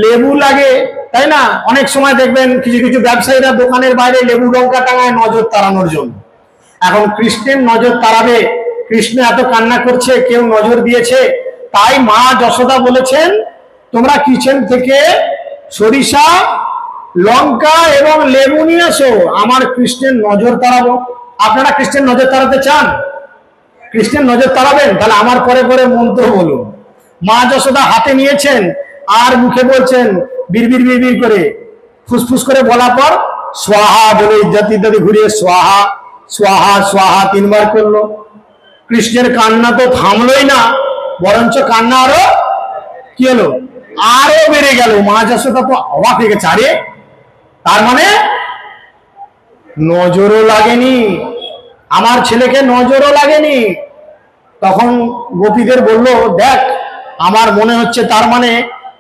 লেবু লাগে, তাই না? অনেক সময় দেখবেন কিছু কিছু ব্যবসায়ীরা দোকানের বাইরে লেবু লঙ্কা টাঙায় নজর তাড়ানোর জন্য। এখন কৃষ্ণের নজর তাড়াবে, কৃষ্ণ এত কান্না করছে, কেউ নজর দিয়েছে, তাই মা যশোদা বলেছেন, তোমরা কিচেন থেকে সরিষা, লঙ্কা এবং লেবু নিয়ে আসো, আমার কৃষ্ণের নজর তাড়াবো। আপনারা কৃষ্ণের নজর তাড়াতে চান? কৃষ্ণের নজর তাড়াবেন? তাহলে আমার পরে পরে মন্ত্র বলুন। মা যশোদা হাতে নিয়েছেন আর মুখে বলছেন বিড়বিড় বিড়বিড় করে, ফুসফুস করে বলার পর স্বাহা বলে ইত্যাদি ইত্যাদি ঘুরিয়ে স্বাহা স্বাহা স্বাহা 3 বার করলো। কৃষ্ণের কান্না তো থামলোই না, বরঞ্চ কান্না আরো কি হলো, আরো বেড়ে গেল। মা যশোদা তো অবাক হয়ে গেছে, আরে তার মানে নজরও লাগেনি, আমার ছেলেকে নজরও লাগেনি। তখন গোপীদের বলল, দেখ আমার মনে হচ্ছে তার মানে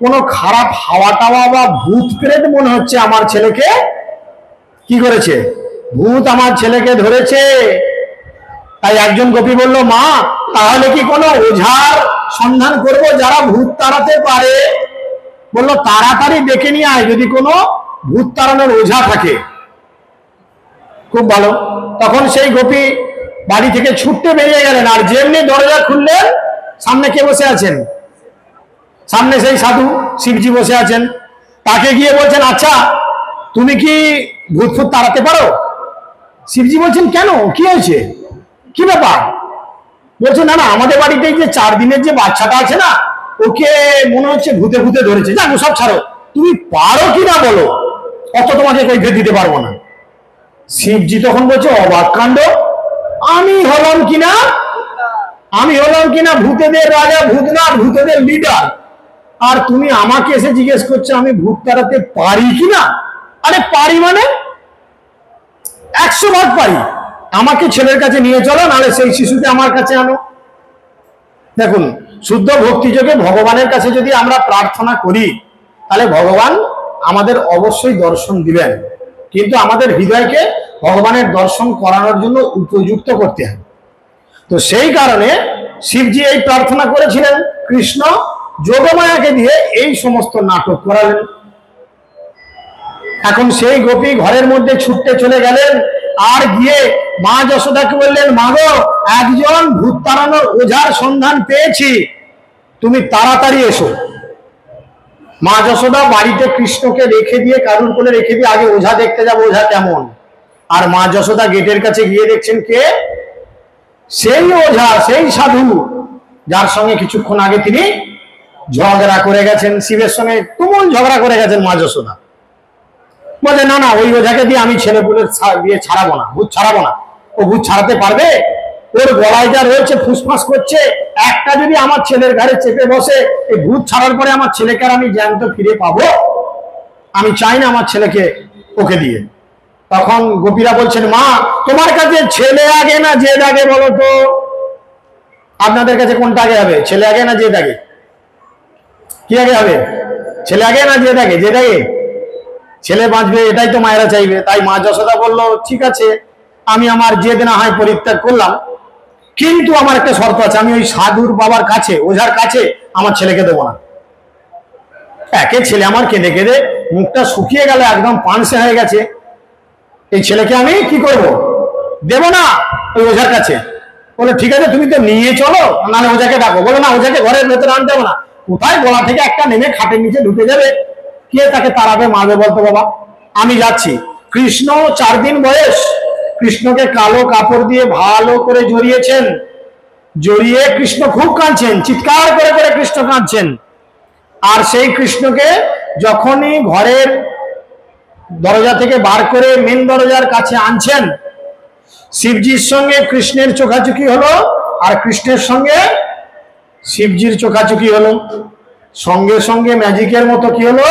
কোনো খারাপ হাওয়া টাওয়া বা ভূত প্রেত মনে হচ্ছে আমার ছেলেকে কি করেছে, ভূত আমার ছেলেকে ধরেছে। তাই একজন গোপী বলল, মা তাহলে কি কোনো ওঝার সন্ধান করব যারা ভূত তাড়াতে পারে? বলল তাড়াতাড়ি ডেকে নিয়ে আয় যদি কোনো ভূত তাড়ানোর ওঝা থাকে। খুব ভালো। তখন সেই গোপী বাড়ি থেকে ছুটতে বেরিয়ে গেলেন, আর যেমনি দরজা খুললেন সামনে কে বসে আছেন, সামনে সেই সাধু শিবজি বসে আছেন। তাকে গিয়ে বলছেন, আচ্ছা তুমি কি ভূত ফুত তাড়াতে পারো? শিবজি বলছেন, কেন, কি হয়েছে, কি ব্যাপার? বলছে, না না আমাদের বাড়িতে যে 4 দিনের যে বাচ্চাটা আছে না, ওকে মনে হচ্ছে ভূতে ভূতে ধরেছে। জানো সব ছাড়ো, তুমি পারো কিনা বলো, অত তোমাকে কৈফিয়ত দিতে পারবো না। শিবজি তখন বলছে, অবাক কাণ্ড, আমি হলাম কিনা ভূতেদের রাজা, ভূতনাথ, ভূতেদের লিডার, আর তুমি আমাকে এসে জিজ্ঞেস করছো আমি ভূত তাড়াতে পারি কিনা? আরে পারি মানে 100 ভাগ পারি। আমাকে ছেলের কাছে নিয়ে চলো, নাহলে সেই শিশুকে আমার কাছে আনো। দেখুন, শুদ্ধ ভক্তিযোগে ভগবানের কাছে যদি আমরা প্রার্থনা করি তাহলে ভগবান আমাদের অবশ্যই দর্শন দিবেন, কিন্তু আমাদের হৃদয়কে ভগবানের দর্শন করানোর জন্য উপযুক্ত করতে হবে। তো সেই কারণে শিবজি এই প্রার্থনা করেছিলেন, কৃষ্ণ যোগমায়াকে দিয়ে এই সমস্ত নাটক করালেন। এখন সেই গোপী ঘরের মধ্যে ছুটতে চলে গেলেন, আর গিয়ে মা যশোদাকে বললেন, মা গো একজন ভূত তাড়ানোর ওঝার সন্ধান পেয়েছি, তুমি তাড়াতাড়ি এসো। মা যশোদা বাড়িতে কৃষ্ণকে রেখে দিয়ে, কারুর কোলে রেখে দিয়ে আগে ওঝা দেখতে যাবো, ওঝা কেমন। আর মা যশোদা গেটের কাছে গিয়ে দেখছেন কে, সেই ওঝা, সেই সাধু যার সঙ্গে কিছুক্ষণ আগে তিনি ঝগড়া করে গেছেন, শিবের সঙ্গে তুমুল ঝগড়া করে গেছেন। মা যশোদা বলে, না না ওই ওঝাকে দিয়ে আমি ছেলে পুলের দিয়ে ছাড়াবো না, ভূত ছাড়াবো না। ও ভূত ছাড়াতে পারবে? ওর গলায় যা রয়েছে ফুসফাস করছে, একটা যদি আমার ছেলের ঘাড়ে চেপে বসে, এই ভূত ছাড়ার পরে আমার ছেলেকে আর আমি জ্যান্ত ফিরে পাবো? আমি চাই না আমার ছেলেকে ওকে দিয়ে। তখন গোপীরা বলছেন, মা তোমার কাছে ছেলে আগে না জেদ আগে বলো তো? আপনাদের কাছে কোনটা আগে হবে, ছেলে আগে না জেদ আগে? কি আগে হবে, ছেলে আগে না জেদ আগে? জেদ আগে, ছেলে বাঁচবে এটাই তো মায়েরা চাইবে। তাই মা যশোদা বলল, ঠিক আছে আমি আমার জেদ না হয় পরিত্যাগ করলাম, কিন্তু আমার একটা শর্ত আছে, আমি ওই সাধুর বাবার কাছে, ওঝার কাছে আমার ছেলেকে দেবো না। একে ছেলে আমার কেঁদে কেঁদে মুখটা শুকিয়ে গেল, একদম পানসে হয়ে গেছে, এই ছেলেকে আমি কি করব, দেব না ওই ওঝার কাছে। বলে ঠিক আছে তুমি তো নিয়ে চলো, নাহলে ওঝাকে ডাকো। বলো না ওঝাকে ঘরের ভেতরে আনতে হবে না, কোথায় গলা থেকে একটা নেমে খাটের নিচে ঢুকে যাবে, কে তাকে তাড়াবে মারবে বলতো? বাবা আমি যাচ্ছি। কৃষ্ণ 4 দিন বয়স, কৃষ্ণকে কালো কাপড় দিয়ে ভালো করে জড়িয়েছেন, জড়িয়ে কৃষ্ণ খুব কাঁদছেন, চিৎকার করে করে কৃষ্ণ কাঁদছেন। আর সেই কৃষ্ণকে যখনই ঘরের দরজা থেকে বার করে মেন দরজার কাছে আনছেন, শিবজির সঙ্গে কৃষ্ণের চোখাচোখি হলো, আর কৃষ্ণের সঙ্গে শিবজির চোখাচোখি হলো। সঙ্গে সঙ্গে ম্যাজিকের মতো কি হলো,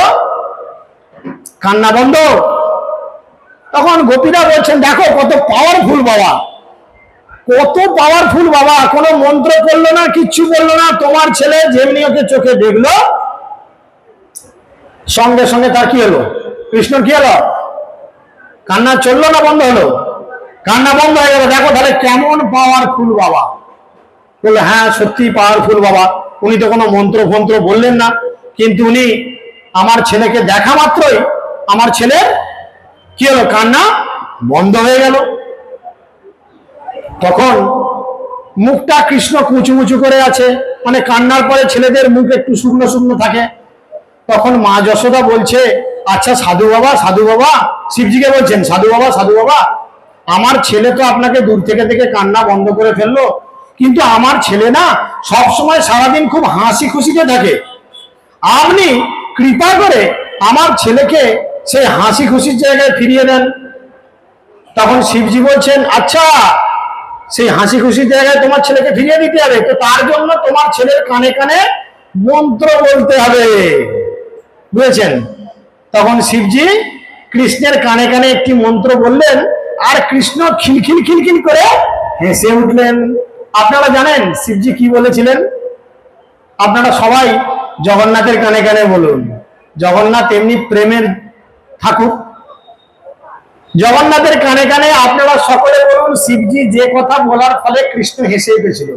কান্না বন্ধ। তখন গোপীরা বলছেন, দেখো কত পাওয়ারফুল বাবা, কত পাওয়ারফুল বাবা, কোনো মন্ত্র করলো না, কিচ্ছু বললো না, তোমার ছেলে যেমনি ওকে চোখে দেখলো সঙ্গে সঙ্গে তার কি হলো, কৃষ্ণ কি হলো, কান্না চললো না বন্ধ হলো? কান্না বন্ধ হয়ে গেল। দেখো তাহলে কেমন পাওয়ারফুল বাবা। বললো হ্যাঁ সত্যি পাওয়ারফুল বাবা, উনি তো কোনো মন্ত্র ফন্ত্র বললেন না, কিন্তু উনি আমার ছেলেকে দেখা মাত্রই আমার ছেলের কি হলো, কান্না বন্ধ হয়ে গেল। তখন মুখটা কৃষ্ণ কুচুমুচু করে আছে, মানে কান্নার পরে ছেলেদের মুখ একটু শুকনো শুকনো থাকে। তখন মা যশোদা বলছে, আচ্ছা সাধু বাবা, শিবজিকে বলছেন, সাধু বাবা আমার ছেলে তো আপনাকে দূর থেকে কান্না বন্ধ করে ফেললো, কিন্তু আমার ছেলে না সব সময় সারাদিন খুব হাসি খুশিতে থাকে, আপনি কৃপা করে আমার ছেলেকে সেই হাসি খুশির জায়গায় ফিরিয়ে দেন। তখন শিবজি বলছেন, আচ্ছা সেই হাসি খুশির জায়গায় তোমার ছেলেকে ফিরিয়ে দিতে হবে, তো তার জন্য তোমার ছেলের কানে কানে মন্ত্র বলতে হবে, বুঝেছেন? তখন শিবজি কৃষ্ণের কানে কানে একটি মন্ত্র বললেন, আর কৃষ্ণ খিলখিল খিলখিল করে হেসে উঠলেন। আপনারা জানেন শিবজি কি বলেছিলেন? আপনারা সবাই জগন্নাথের কানে কানে বলুন। জগন্নাথ এমনি প্রেমের ঠাকুর, জগন্নাথের কানে কানে আপনারা সকলে বলুন শিবজি যে কথা বলার ফলে কৃষ্ণ হেসে উঠেছিল।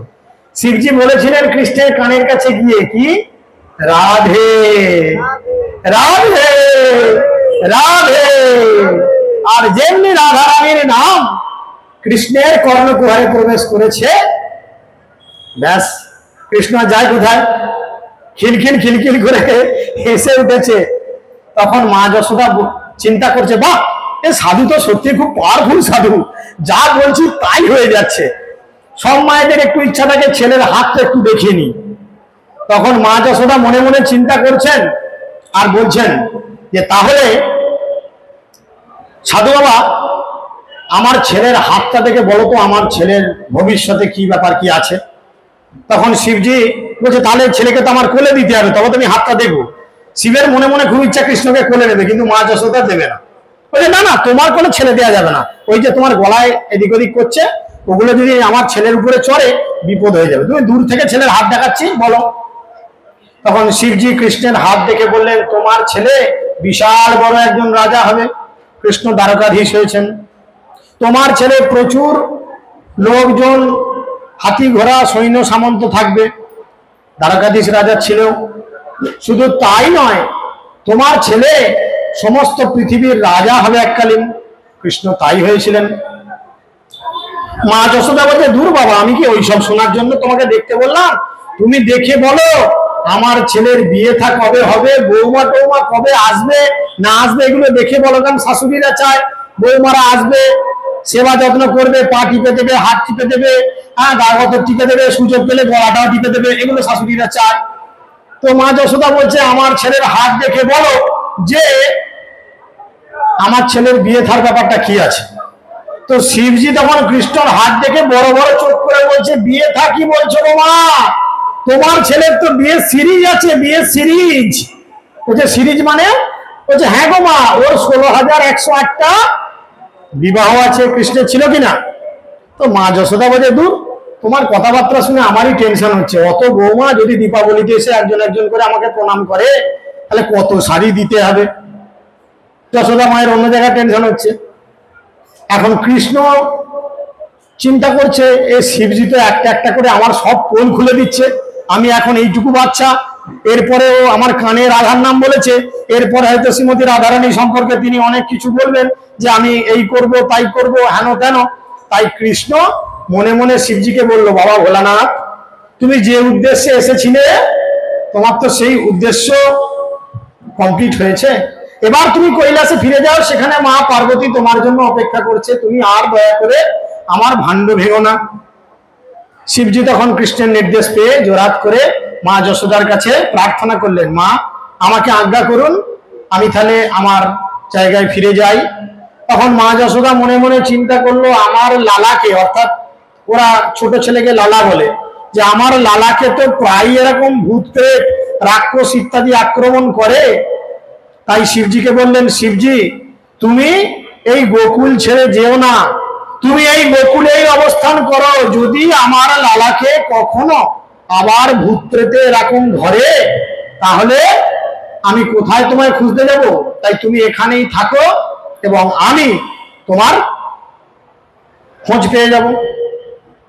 শিবজি বলেছিলেন কৃষ্ণের কানের কাছে গিয়ে, কি? রাধে রাধে রাধে। আর যেমনি রাধারানীর নাম কৃষ্ণের কর্ণকুহরে প্রবেশ করেছে, ব্যাস কৃষ্ণ যায় কোথায়? খিলখিল খিলখিল করে হেসে উঠেছে। তখন মা যশোদা চিন্তা করছে, বাহ এ সাধু তো সত্যি খুব পাওয়ারফুল সাধু, যা বলছি তাই হয়ে যাচ্ছে। সব মায়েদের একটু ইচ্ছা থাকে ছেলের হাতটা একটু দেখিয়ে নি। তখন মা যশোদা মনে মনে চিন্তা করছেন আর বলছেন যে, তাহলে সাধু বাবা আমার ছেলের হাতটা দেখে বলো তো আমার ছেলের ভবিষ্যতে কি ব্যাপার কি আছে। তখন শিবজি বলছে, তাহলে ছেলেকে তো আমার কোলে দিতে হবে, তবে তুমি হাতটা দেখবো। শিবের মনে মনে খুব ইচ্ছা কৃষ্ণকে কোলে নেবে, কিন্তু মা যশোদা দেবে না। বলছে, না না তোমার কোনো ছেলে দেওয়া যাবে না, ওই যে তোমার গলায় এদিক ওদিক করছে, ওগুলো যদি আমার ছেলের উপরে চড়ে বিপদ হয়ে যাবে, তুমি দূর থেকে ছেলের হাত দেখাচ্ছি বলো। তখন শিবজি কৃষ্ণের হাত দেখে বললেন, তোমার ছেলে বিশাল বড় একজন রাজা হবে, কৃষ্ণ দ্বারকাধীশ হয়েছেন। তোমার ছেলে প্রচুর লোকজন, হাতি ঘোড়া সৈন্য সামন্ত থাকবে, দ্বারকাধীশ রাজা ছিল। শুধু তাই নয়, তোমার ছেলে সমস্ত পৃথিবীর রাজা হবে এককালীন, কৃষ্ণ তাই হয়েছিলেন। মা যশোদা বলছে, দূর বাবা, আমি কি ওইসব শোনার জন্য তোমাকে দেখতে বললাম? তুমি দেখে বলো আমার ছেলের বিয়ে থা কবে হবে, বৌমা টৌমা কবে আসবে না আসবে, এগুলো দেখে বলো। কারণ শাশুড়িরা চায় বৌমারা আসবে, সেবা যত্ন করবে, পা টিপে দেবে, হাত টিপে দেবে, হ্যাঁ গাগত টিপে দেবে, সুযোগ পেলে গলাটাও টিপে দেবে, এগুলো শাশুড়িরা চায়। তো মা যশোদা বলছে, আমার ছেলের হাত দেখে বলো যে আমার ছেলের বিয়ে থার ব্যাপারটা কি আছে। তো শিবজি তখন কৃষ্ণর হাত দেখে বড় বড় চোখ করে বলছে, বিয়ে থা কি বলছো গো মা, তোমার ছেলের তো বিয়ে সিরিজ আছে, বিয়ে সিরিজ। বলছে, সিরিজ মানে? বলছে, হ্যাঁ গো মা, ওর 16,108টা বিবাহ আছে, কৃষ্ণের ছিল কিনা। তো মা যশোদা বলছে, দূর তোমার কথাবার্তা শুনে আমারই টেনশন হচ্ছে, অত বৌমা যদি দীপাবলিতে এসে একজন একজন করে আমাকে প্রণাম করে, তাহলে কত শাড়ি দিতে হবে। যশোদা মায়ের অন্য জায়গায় টেনশন হচ্ছে। এখন কৃষ্ণ চিন্তা করছে, এই শিবজি তো একটা একটা করে আমার সব পোল খুলে দিচ্ছে, আমি এখন এইটুকু বাচ্চা, এরপরেও আমার কানে রাধার নাম বলেছে, এরপরে হয়তো শ্রীমতী রাধারানী সম্পর্কে তিনি অনেক কিছু বলবেন যে আমি এই করব তাই করব হেন তেন। তাই কৃষ্ণ মনে মনে শিবজিকে বলল, বাবা ভোলানাথ, তুমি যে উদ্দেশ্যে এসেছিলে তোমার তো সেই উদ্দেশ্য কমপ্লিট হয়েছে, এবার তুমি কৈলাসে ফিরে যাও, সেখানে মা পার্বতী তোমার জন্য অপেক্ষা করছে, তুমি আর দয়া করে আমার ভাণ্ড ভেঙো না। শিবজি তখন কৃষ্ণের নির্দেশ পেয়ে জোরাত করে মা যশোদার কাছে প্রার্থনা করলেন, মা আমাকে আজ্ঞা করুন, আমি তাহলে আমার জায়গায় ফিরে যাই। তখন মা যশোদা মনে মনে চিন্তা করলো, আমার লালাকে, অর্থাৎ ওরা ছোট ছেলেকে লালা বলে, যে আমার লালাকে তো প্রায় এরকম ভূত প্রেত রাক্ষস ইত্যাদি আক্রমণ করে। তাই শিবজিকে বললেন, শিবজি তুমি এই গোকুল ছেড়ে যেও না, তুমি এই গোকুলেই অবস্থান করো, যদি আমার লালাকে কখনো আবার ভূত প্রেতে এরকম ধরে তাহলে আমি কোথায় তোমায় খুঁজতে যাব, তাই তুমি এখানেই থাকো এবং আমি তোমার খোঁজ পেয়ে যাব।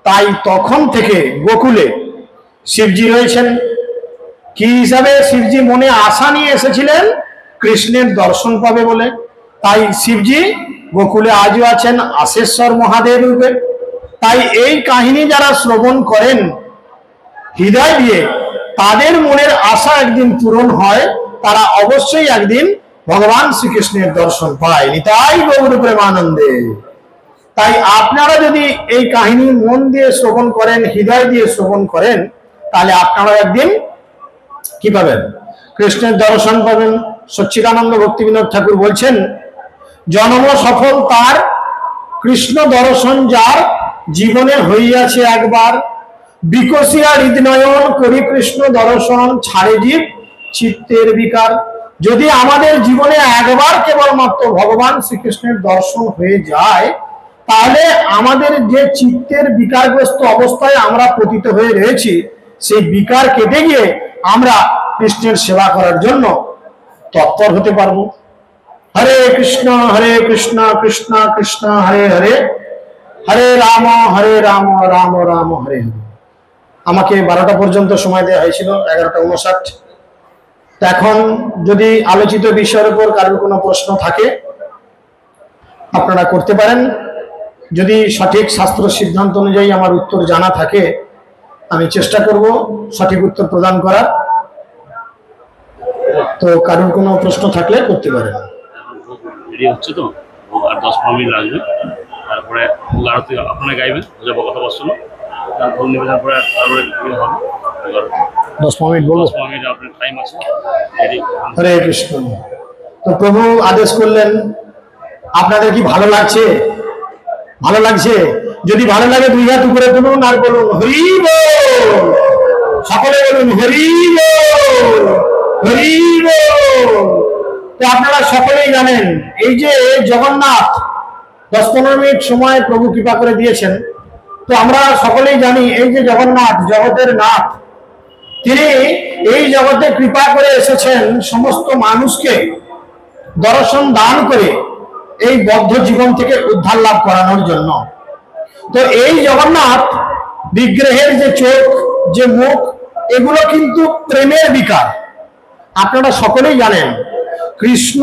তাই তখন থেকে গোকুলে শিবজি রয়েছেন। কি হিসাবে? শিবজি মনে আশা নিয়ে এসেছিলেন কৃষ্ণের দর্শন পাবে বলে। তাই শিবজি গোকুলে আজও আছেন আশেশ্বর মহাদেব রূপে। তাই এই কাহিনী যারা শ্রবণ করেন হৃদয় দিয়ে, তাদের মনের আশা একদিন পূরণ হয়, তারা অবশ্যই একদিন ভগবান শ্রীকৃষ্ণের দর্শন পায়। নিতাই গৌর প্রেমানন্দে। তাই আপনারা যদি এই কাহিনী মন দিয়ে শ্রবণ করেন, হৃদয় দিয়ে শ্রবণ করেন, তাহলে আপনারা একদিন কি পাবেন? কৃষ্ণের দর্শন পাবেন। সচ্চিদানন্দ ভক্তিবিনোদ ঠাকুর বলছেন, জন্ম সফল তার, কৃষ্ণ দর্শন যার, জীবনে হইয়াছে একবার, বিকশিয়া হৃদনয়ন করি কৃষ্ণ দর্শন, ছাড়ে জীব চিত্তের বিকার। যদি আমাদের জীবনে একবার কেবলমাত্র ভগবান শ্রীকৃষ্ণের দর্শন হয়ে যায়, তাহলে আমাদের যে চিত্তের বিকারগ্রস্ত অবস্থায় আমরা পতিত হয়ে রয়েছি, সেই বিকার কেটে গিয়ে আমরা কৃষ্ণের সেবা করার জন্য তৎপর হতে পারবো। হরে কৃষ্ণ কৃষ্ণ কৃষ্ণ হরে হরে, হরে রাম রাম রাম হরে হরে। আমাকে 12টা পর্যন্ত সময় দেওয়া হয়েছিল, 11:59। এখন যদি আলোচিত বিষয়ের উপর কারোর কোনো প্রশ্ন থাকে আপনারা করতে পারেন। যদি সঠিক শাস্ত্র সিদ্ধান্ত অনুযায়ী আমার উত্তর জানা থাকে, আমি চেষ্টা করব সঠিক উত্তর প্রদান করার। তো কারোর কোনো প্রশ্ন থাকলে করতে পারেন। হচ্ছে তো আর 10-15 মিনিট লাগবে, তারপরে আরতি আপনারা গাইবেন, কথা বলছিল, তারপর নিবেদন করে তারপরে হবে 10-15 মিনিট বলবো। 10-15 মিনিট আপনার টাইম আছে। হরে কৃষ্ণ। তো প্রভু আদেশ করলেন, আপনাদের কি ভালো লাগছে? ভালো লাগছে? যদি ভালো লাগে 2 হাত উপরে তুলুন আর বলুন হরি বল। সকলে বলুন হরি বল, হরি বল। তো আপনারা সকলেই জানেন, এই যে জগন্নাথ 10-15 মিনিট সময় প্রভু কৃপা করে দিয়েছেন। তো আমরা সকলেই জানি, এই যে জগন্নাথ জগতের নাথ, তিনি এই জগতে কৃপা করে এসেছেন সমস্ত মানুষকে দর্শন দান করে এই বদ্ধ জীবন থেকে উদ্ধার লাভ করানোর জন্য। তো এই জগন্নাথ বিগ্রহের যে চোখ, যে মুখ, এগুলো কিন্তু প্রেমের বিকার। আপনারা সকলেই জানেন, কৃষ্ণ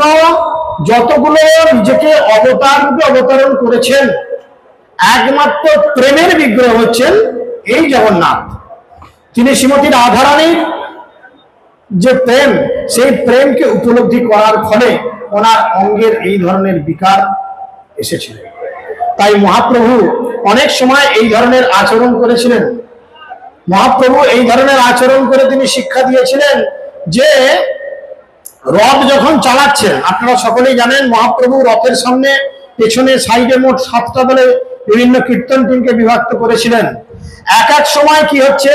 যতগুলো নিজেকে অবতার রূপে অবতরণ করেছেন, একমাত্র প্রেমের বিগ্রহ হচ্ছেন এই জগন্নাথ। তিনি শ্রীমতী রাধারানীর যে প্রেম, সেই প্রেমকে উপলব্ধি করার ফলে ওনার অঙ্গের এই ধরনের বিকার এসেছিল। তাই মহাপ্রভু অনেক সময় এই ধরনের আচরণ করেছিলেন। মহাপ্রভু এই ধরনের আচরণ করে তিনি শিক্ষা দিয়েছিলেন যে রথ যখন চালাচ্ছেন, আপনারা সকলেই জানেন মহাপ্রভু রথের সামনে পেছনে সাইডে মোট 7টা দলে বিভিন্ন কীর্তন টিমকে বিভক্ত করেছিলেন। এক এক সময় কি হচ্ছে,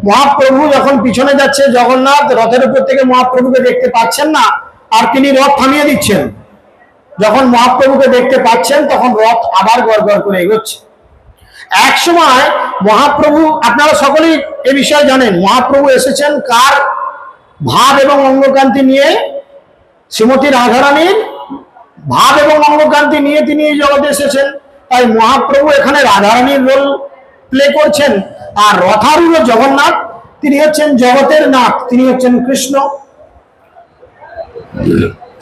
মহাপ্রভু যখন পিছনে যাচ্ছে, জগন্নাথ রথের উপর থেকে মহাপ্রভুকে দেখতে পাচ্ছেন না, আর তিনি রথ থামিয়ে দিচ্ছেন। যখন মহাপ্রভুকে দেখতে পাচ্ছেন, তখন রথ আবার গড়গড় করে এগোচ্ছে। এক সময় মহাপ্রভু, আপনারা সকলেই এ বিষয়ে জানেন, মহাপ্রভু এসেছেন কার ভাব এবং অঙ্গকান্তি নিয়ে? শ্রীমতী রাধারানীর ভাব এবং অঙ্গকান্তি নিয়ে তিনি এই জগতে এসেছেন। তাই মহাপ্রভু এখানে রাধারানীর রোল প্লে করছেন, আর রথারূঢ় জগন্নাথ, তিনি হচ্ছেন জগতের নাথ, তিনি হচ্ছেন কৃষ্ণ।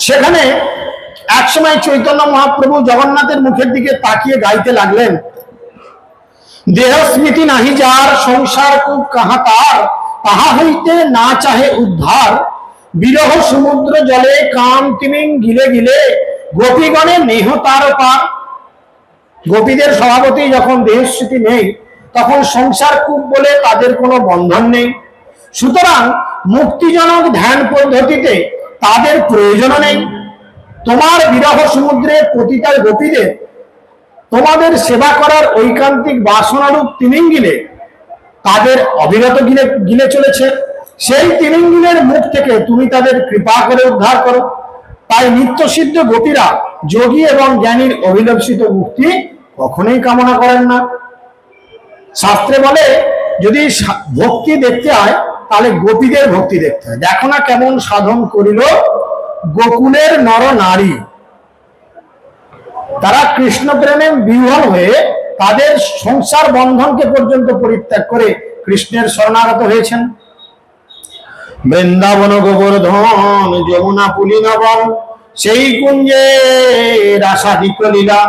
সেখানে একসময় চৈতন্য মহাপ্রভু জগন্নাথের মুখের দিকে তাকিয়ে গাইতে লাগলেন, দেহ স্মৃতি নাহি যার, সংসার কূপ কাহা তার, তাহা হইতে না চাহে উদ্ধার, বিরহ সমুদ্র জলে কাম তিমিং গিলে গিলে, গোপীগণে নেহ তার পার। গোপীদের স্বভাবতী যখন দেহস্মৃতি নেই, তখন সংসার কূপ বলে তাদের কোনো বন্ধন নেই। সুতরাং মুক্তিজনক ধ্যান পদ্ধতিতে তাদের প্রয়োজনও নেই। তোমার বিরহ সমুদ্রে পতিতা গোপীদের তোমাদের সেবা করার ঐকান্তিক বাসনারূপ তিমিঙ্গিলে তাদের অবিরত গিলে চলেছে। সেই তিমিঙ্গিলের মুখ থেকে তুমি তাদের কৃপা করে উদ্ধার করো। তাই নিত্যসিদ্ধ গোপীরা যোগী এবং জ্ঞানীর অভিলষিত মুক্তি কখনোই কামনা করেন না। শাস্ত্রে বলে, যদি ভক্তি দেখতে হয় তাহলে গোপীদের ভক্তি দেখতে হয়। দেখো না কেমন সাধন করিল গোকুলের নর নারী, তারা কৃষ্ণ প্রেমে বিহ্বল হয়ে তাদের সংসার বন্ধনকে পর্যন্ত পরিত্যাগ করে কৃষ্ণের শরণাগত হয়েছেন। বৃন্দাবন গোবর্ধন যমুনা পুলিনবন, সেই কুঞ্জে রাসাধিক লীলা,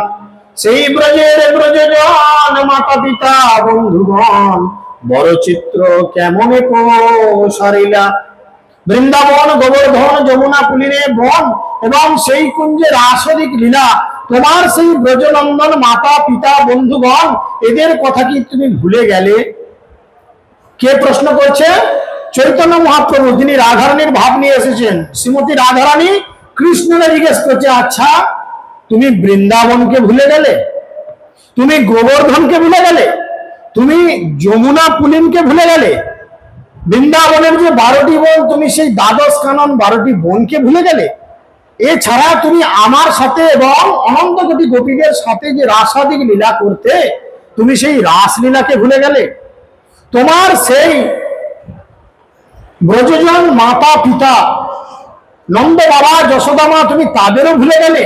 সেই ব্রজের ব্রজজন মাতা পিতা বন্ধুগণ, বড় চিত্র কেমন সারিলা। বৃন্দাবন গোবর্ধন যমুনা পুলিনে বন, এবং সেই কুঞ্জে রাসদিক লীলা, তোমার সেই ব্রজনন্দন মাতা পিতা বন্ধুগণ, এদের কথা কি তুমি ভুলে গেলে? কে প্রশ্ন করছে? চৈতন্য মহাপ্রভু। তিনি রাধারানীর ভাব নিয়ে এসেছেন। শ্রীমতী রাধারানী কৃষ্ণকে জিজ্ঞেস করছে, আচ্ছা তুমি বৃন্দাবনকে ভুলে গেলে? তুমি গোবর্ধনকে ভুলে গেলে? তুমি যমুনা পুলিনকে ভুলে গেলে? বৃন্দাবনের যে 12টি বোন, তুমি সেই দ্বাদশ কানন 12টি বোনকে ভুলে গেলে? এছাড়া তুমি আমার সাথে এবং অনন্ত কোটি গোপীদের সাথে যে রাসাদিক লীলা করতে, তুমি সেই রাসলীলাকে ভুলে গেলে? তোমার সেই ব্রজজন মাতা পিতা নন্দ বাবা যশোদা মা, তুমি তাদেরও ভুলে গেলে?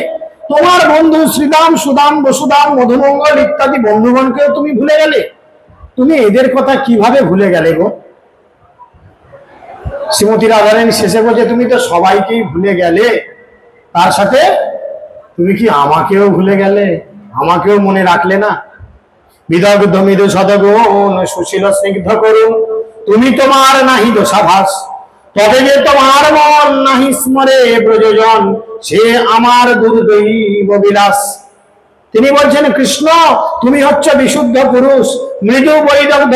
তোমার বন্ধু শ্রীদাম সুদাম বসুদাম মধুমঙ্গল ইত্যাদি বন্ধুগণকেও তুমি ভুলে গেলে? তুমি এদের কথা কিভাবে ভুলে গেলে গো? শ্রীমতী রাধারানী শেষে বলছে, তুমি তো সবাইকেই ভুলে গেলে, তার সাথে তুমি কি আমাকেও ভুলে গেলে? আমাকেও মনে রাখলে না? বিদগ্ধ মৃদু সদগুণ সুশীল স্নিগ্ধ করুন, তুমি তোমার নাহি দোষাভাস, তবে যে তোমার মন নাহি স্মরে ব্রজজন, সে আমার দুর্দৈব বিলাস। তিনি বলছেন, কৃষ্ণ তুমি হচ্ছে বিশুদ্ধ পুরুষ, মৃদু বৈদগ্ধ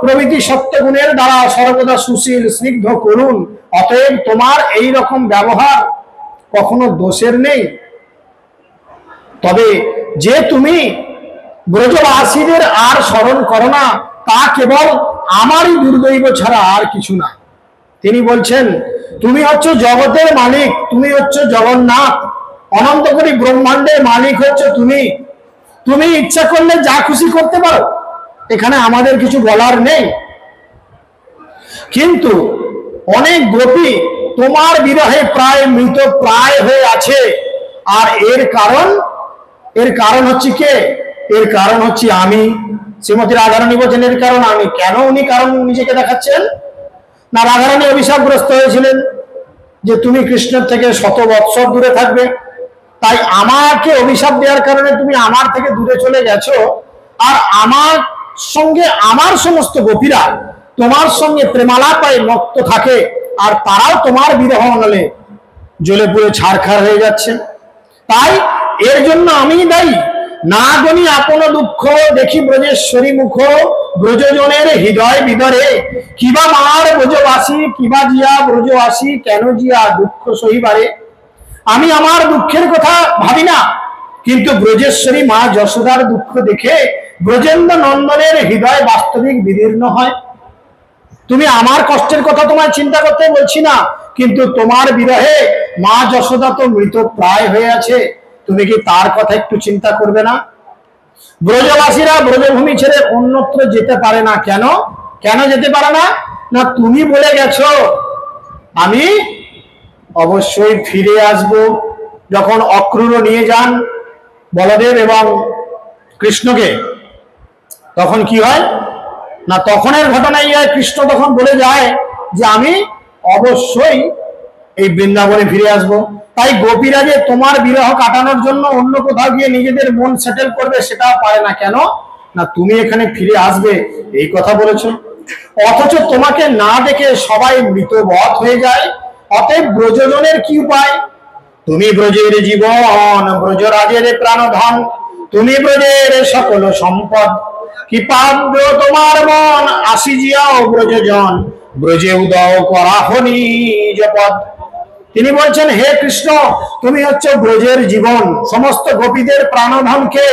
প্রভৃতি সত্যগুণের দ্বারা সর্বদা সুশীল স্নিগ্ধ করুন, অতএব তোমার এই রকম ব্যবহার কখনো দোষের নেই। তবে যে তুমি ব্রজবাসীদের আর স্মরণ করো না, তা কেবল আমারই দুর্দৈব ছাড়া আর কিছু না। তিনি বলছেন, তুমি হচ্ছে জগতের মালিক, তুমি হচ্ছে জগন্নাথ, অনন্ত কোটি ব্রহ্মাণ্ডের মালিক হচ্ছে তুমি। তুমি ইচ্ছা করলে যা খুশি করতে পারো, এখানে আমাদের কিছু বলার নেই। কিন্তু অনেক গোপী তোমার বিরহে প্রায় মৃত প্রায় হয়ে আছে। আর এর কারণ হচ্ছে কে? এর কারণ হচ্ছে আমি। শ্রীমতী রাধারানী বলছেন, এর কারণ আমি। কেন উনি কারণ নিজেকে দেখাচ্ছেন? না, রাধারানী অভিশাপগ্রস্ত হয়েছিলেন যে তুমি কৃষ্ণের থেকে 100 বৎসর দূরে থাকবে, তাই আমাকে অভিশাপ দেওয়ার কারণে তুমি আমার থেকে দূরে চলে গেছো। আর আমার সঙ্গে আমার সমস্ত গোপীরা তোমার সঙ্গে প্রেমালাপায় মত্ত থাকে, আর তারাও তোমার বিরহ অনলে জ্বলে পুড়ে ছারখার হয়ে যাচ্ছে। তাই এর জন্য আমি দায়ী। না গনি আপন দুঃখ, দেখি ব্রজেশ্বরী মুখ, ব্রজজনের হৃদয় বিদরে, কিবা মার ব্রজবাসী, কিবা জিয়া ব্রজবাসী, কেন জিয়া দুঃখ সহিবারে। আমি আমার দুঃখের কথা ভাবি না, কিন্তু ব্রজেশ্বরী মা যশোদার দুঃখ দেখে ব্রজেন্দ্র নন্দনের হৃদয় বাস্তবিক বিদীর্ণ হয়। তুমি আমার কষ্টের কথা তোমায় চিন্তা করতে বলছি না, কিন্তু তোমার বিরহে মা যশোদা তো মৃত প্রায় হয়ে আছে, তুমি কি তার কথা একটু চিন্তা করবে না? ব্রজবাসীরা ব্রজভূমি ছেড়ে অন্যত্র যেতে পারে না। কেন? কেন যেতে পারে না? না, তুমি বলে গেছো আমি অবশ্যই ফিরে আসব। যখন অক্রূর নিয়ে যান বলদেব এবং কৃষ্ণকে, তখন কি হয় না, তখনের ঘটনাই হয়, কৃষ্ণ তখন বলে যায় যে আমি অবশ্যই এই বৃন্দাবনে ফিরে আসব। তাই গোপীরা যে তোমার বিরহ কাটানোর জন্য অন্য কোথাও গিয়ে নিজেদের মন সেটেল করবে, সেটাও পারে না। কেন? না, তুমি এখানে ফিরে আসবে এই কথা বলেছো। অথচ তোমাকে না দেখে সবাই মৃতবৎ হয়ে যায়। অতএব ব্রজজনের কি উপায়? তুমি ব্রজের জীবন, ব্রজরাজের প্রাণধন, তুমি ব্রজের সকল সম্পদ, কি পাব্য তোমার মন, আসি জিয়াও ব্রজজন, ব্রজে উদয় করা নিজ পদ। তিনি বলছেন, হে কৃষ্ণ তুমি হচ্ছে ব্রজের জীবন, সমস্ত গোপীদের প্রাণধন কে?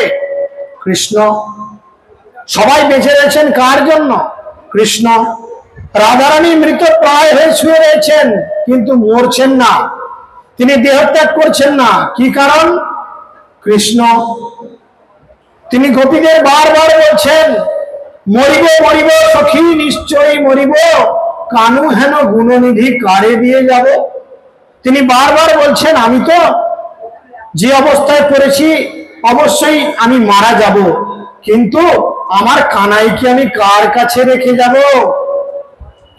কৃষ্ণ। সবাই বেঁচে রয়েছেন কার জন্য? কৃষ্ণ। রাধারানী মৃত প্রায় হয়ে শুয়ে রয়েছেন, কিন্তু মরছেন না, তিনি দেহত্যাগ করছেন না। কি কারণ? কৃষ্ণ। তিনি গোপীদের বারবার বলছেন, মরিব মরিব সখী নিশ্চয়ই মরিব, কানু হেন গুণনিধি কারে দিয়ে যাব। তিনি বারবার বলছেন, আমি তো যে অবস্থায় পড়েছি অবশ্যই আমি মারা যাব, কিন্তু আমার কানাইকে আমি কার কাছে রেখে যাব?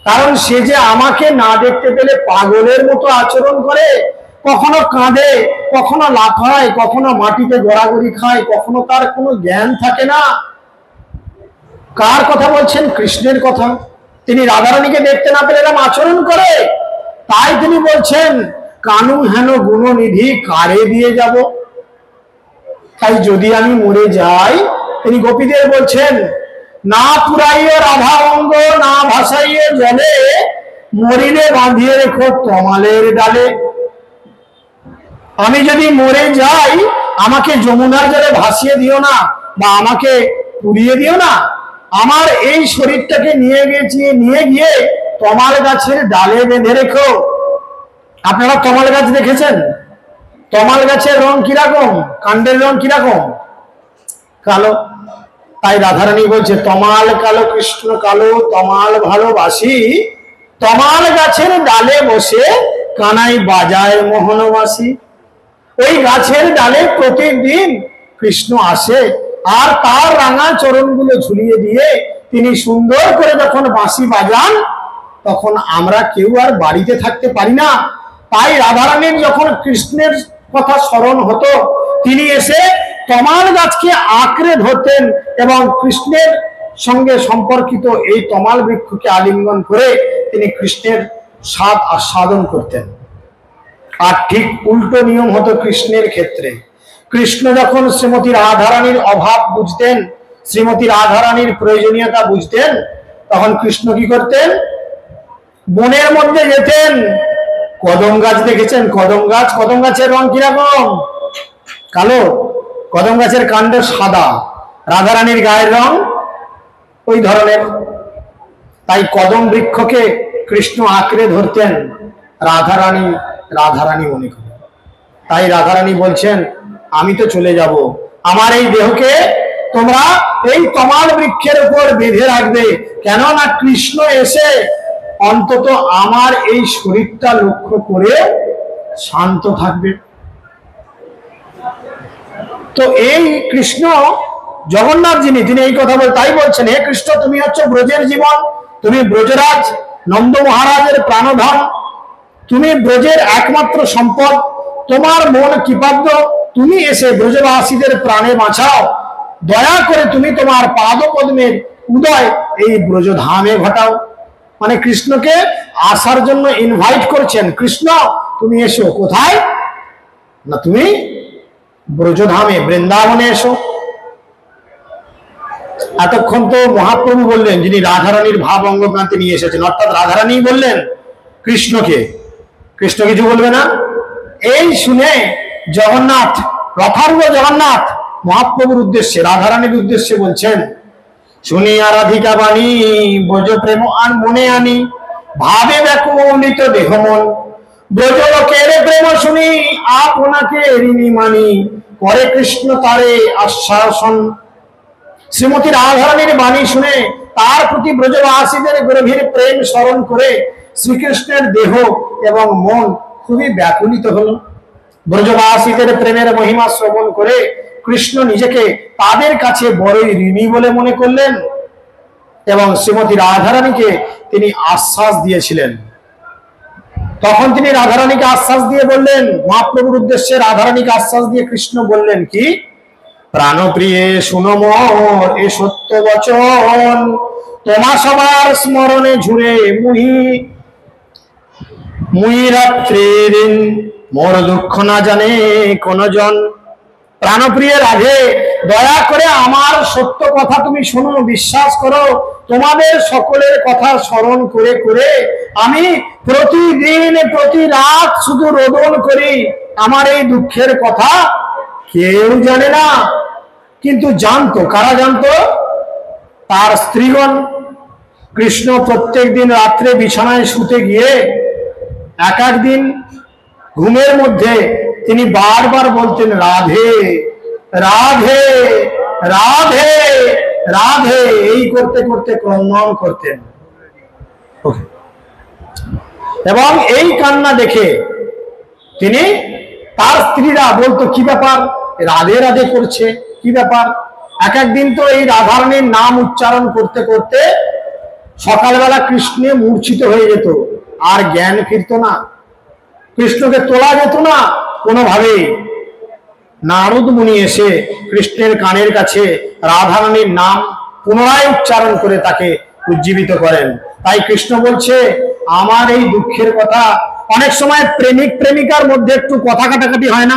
কারণ সে যে আমাকে না দেখতে পেলে পাগলের মতো আচরণ করে, কখনো কাঁদে, কখনো লাফায়, কখনো মাটিতে গড়াগড়ি খায়, কখনো তার কোনো জ্ঞান থাকে না। কার কথা বলছেন? কৃষ্ণের কথা। তিনি রাধারানীকে দেখতে না পেলে এরকম আচরণ করে। তাই তিনি বলছেন, কানু হেন গুণনিধি কারে দিয়ে যাব। তাই যদি আমি মরে যাই, তিনি গোপীদের বলছেন, না পুরাইয়ে রাধা অঙ্গ, না ভাসাইয়ে জলে, মরিলে বাঁধিয়ে রেখো তমালের ডালে। আমি যদি মরে যাই, আমাকে যমুনার জলে ভাসিয়ে দিও না, বা আমাকে পুড়িয়ে দিও না, আমার এই শরীরটাকে নিয়ে গিয়ে তমাল গাছের ডালে বেঁধে রেখো। আপনারা তমাল গাছ দেখেছেন? তমাল গাছের রং কিরকম? কাণ্ডের রং কিরকম? কালো। তাই রাধারানী বলছে, তমাল কালো কৃষ্ণ কালো, তমাল ভালোবাসি, তমাল গাছের ডালে বসে কানাই বাজায় মোহনবাসী। ওই গাছের ডালে প্রতিদিন কৃষ্ণ আসে, আর তার রাঙা চরণগুলো ঝুলিয়ে দিয়ে তিনি সুন্দর করে যখন বাঁশি বাজান, তখন আমরা কেউ আর বাড়িতে থাকতে পারি না। তাই রাধারানীর যখন কৃষ্ণের কথা স্মরণ হতো, তিনি এসে তমাল গাছকে আঁকড়ে ধরতেন এবং কৃষ্ণের সঙ্গে সম্পর্কিত এই তমাল বৃক্ষকে আলিঙ্গন করে তিনি কৃষ্ণের স্বাদ আস্বাদন করতেন। আর ঠিক উল্টো নিয়ম হতো কৃষ্ণের ক্ষেত্রে। কৃষ্ণ যখন শ্রীমতী রাধারানীর অভাব বুঝতেন, শ্রীমতী রাধারানীর প্রয়োজনীয়তা বুঝতেন, তখন কৃষ্ণ কি করতেন? বনের মধ্যে যেতেন। কদম গাছ দেখেছেন? কদম গাছ, কদম গাছের রং কিরকম? কালো। কদম গাছের কাণ্ড সাদা, রাধারানীর গায়ের রং ওই ধরনের। তাই কদম বৃক্ষকে কৃষ্ণ আঁকড়ে ধরতেন, রাধারানী রাধারানী মনে করেন। তাই রাধারানী বলছেন, আমি তো চলে যাব, আমার এই দেহকে তোমরা এই তমাল বৃক্ষের উপর বেঁধে রাখবে, কেননা কৃষ্ণ এসে অন্তত আমার এই শরীরটা লক্ষ্য করে শান্ত থাকবে। তো এই কৃষ্ণ জগন্নাথ যিনি, তিনি এই কথা বলে তাই বলছেন, হে কৃষ্ণ, তুমি হচ্ছে ব্রজের জীবন, তুমি ব্রজরাজ নন্দ মহারাজের প্রাণধন, তুমি ব্রজের একমাত্র সম্পদ, তোমার মন কৃপাদ্র, তুমি এসে ব্রজবাসীদের প্রাণে বাঁচাও। দয়া করে তুমি তোমার পাদপদ্মের উদয় এই ব্রজধামে ঘটাও। মানে কৃষ্ণকে আসার জন্য ইনভাইট করছেন, কৃষ্ণ তুমি এসো। কোথায়? না, তুমি ব্রজধামে বৃন্দাবনে এসো। এতক্ষণ তো মহাপ্রভু বললেন, যিনি রাধারানীর ভাব অঙ্গক্রান্তি নিয়ে এসেছেন, অর্থাৎ রাধারানী বললেন কৃষ্ণকে, কৃষ্ণ কিছু বলবে না। এই শুনে জগন্নাথ, রথারূঢ় জগন্নাথ মহাপ্রভুর উদ্দেশ্যে, রাধারানীর উদ্দেশ্যে বলছেন, শুনিয়া রাধিকা বাণী ব্রজ প্রেম আর মনে আনি, ভাবে ব্যাকুলিত দেহ মন, ব্রজ লোকের প্রেম শুনি আপনাকে ঋণী মানি, করে কৃষ্ণ তারে আশ্বাসন। শ্রীমতী রাধারানীর বাণী শুনে তার প্রতি ব্রজবাসীদের গভীর প্রেম স্মরণ করে শ্রীকৃষ্ণের দেহ এবং মন খুবই ব্যাকুলিত হলো। ব্রজবাসীদের প্রেমের মহিমা শ্রবণ করে কৃষ্ণ নিজেকে তাদের কাছে বড়ই ঋণী বলে মনে করলেন এবং শ্রীমতী রাধারানীকে তিনি আশ্বাস দিয়েছিলেন। তখন তিনি রাধারানীকে আশ্বাস দিয়ে বললেন, মহাপ্রভুর উদ্দেশ্যে রাধারানীকে আশ্বাস দিয়ে কৃষ্ণ বললেন কি, প্রাণপ্রিয়ে শুনো মোর এ সত্য বচন, তোমা সবার স্মরণে ঝুরে মুই রাত্রি দিন, মোর দুঃখ না জানে কোন জন। প্রাণপ্রিয় রাধে, দয়া করে আমার সত্য কথা তুমি শোনো, বিশ্বাস করো। তোমাদের সকলের কথা স্মরণ করে করে আমি প্রতিদিন প্রতি রাত শুধু রোদন করি। আমার এই দুঃখের কথা কেউ জানে না, কিন্তু জানতো। কারা জানতো? তার স্ত্রীগণ। কৃষ্ণ প্রত্যেক দিন রাত্রে বিছানায় শুতে গিয়ে এক এক দিন ঘুমের মধ্যে তিনি বারবার বলতেন, রাধে রাধে রাধে রাধে, এই করতে করতে ক্রন্দন করতেন। এবং এই কান্না দেখে তিনি, তার স্ত্রীরা বলতো, কি ব্যাপার, রাধে রাধে করছে, কি ব্যাপার? এক একদিন তো এই রাধারানীর নাম উচ্চারণ করতে করতে সকালবেলা কৃষ্ণে মূর্ছিত হয়ে যেত, আর জ্ঞান ফিরত না, কৃষ্ণকে তোলা যেত না কোনোভাবেই। নারদ মুনি এসে কৃষ্ণের কানের কাছে রাধারানীর নাম পুনরায় উচ্চারণ করে তাকে উজ্জীবিত করেন। তাই কৃষ্ণ বলছে, আমার এই দুঃখের কথা অনেক সময় প্রেমিক প্রেমিকার মধ্যে একটু কথা কাটাকাটি হয় না?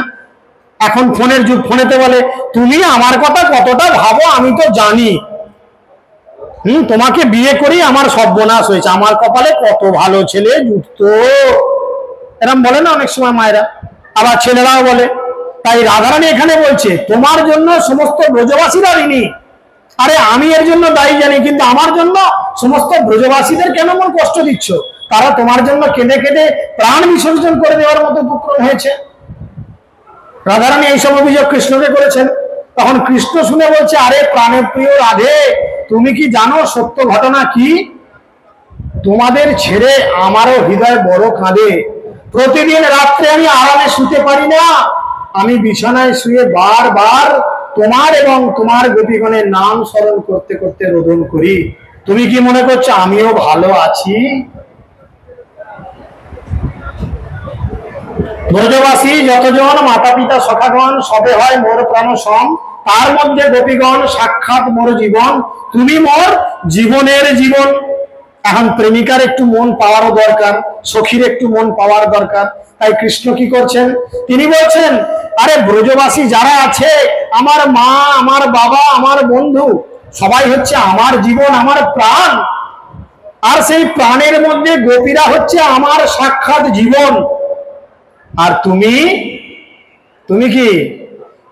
এখন ফোনের যুগ, ফোনেতে বলে তুমি আমার কথা কতটা ভাবো আমি তো জানি, তোমাকে বিয়ে করি আমার সর্বনাশ হয়েছে, আমার কপালে কত ভালো ছেলে জুটতো, এরকম বলে না অনেক সময় মায়েরা, আবার ছেলেরাও বলে। তাই রাধারানী এখানে বলছে তোমার জন্য সমস্ত ব্রজবাসীরা ঋণী। আরে আমি এর জন্য দায়ী জানি, কিন্তু আমার জন্য সমস্ত ব্রজবাসীদের কেন মন কষ্ট দিচ্ছ? তারা তোমার জন্য কেঁদে কেঁদে প্রাণ বিসর্জন করে দেওয়ার মতো উপক্রম হয়েছে। রাধারানী এইসব অভিযোগ কৃষ্ণকে করেছেন। তখন কৃষ্ণ শুনে বলছে, আরে প্রাণের প্রিয় রাধে, তুমি কি জানো সত্য ঘটনা কি? তোমাদের ছেড়ে আমারও হৃদয় বড় কাঁদে। প্রতিদিন রাত্রে আমি আরামে শুতে পারি না, আমি বিছানায় শুয়ে বারবার তোমার এবং তোমার গোপীগণের নাম স্মরণ করতে করতে রোদন করি। তুমি কি মনে করছো আমিও ভালো আছি? ব্রজবাসী যতজন মাতা পিতা সখাগণ সবে হয় মোর প্রাণ সম, তার মধ্যে গোপীগণ সাক্ষাৎ মোর জীবন, তুমি মোর জীবনের জীবন। এখন প্রেমিকার একটু মন পাওয়ারও দরকার, সখীর একটু মন পাওয়ার দরকার। তাই কৃষ্ণ কি করছেন? তিনি বলছেন, আরে ব্রজবাসী যারা আছে, আমার মা, আমার বাবা, আমার বন্ধু, সবাই হচ্ছে আমার জীবন, আমার প্রাণ। আর সেই প্রাণের মধ্যে গোপীরা হচ্ছে আমার সাক্ষাৎ জীবন। আর তুমি কি?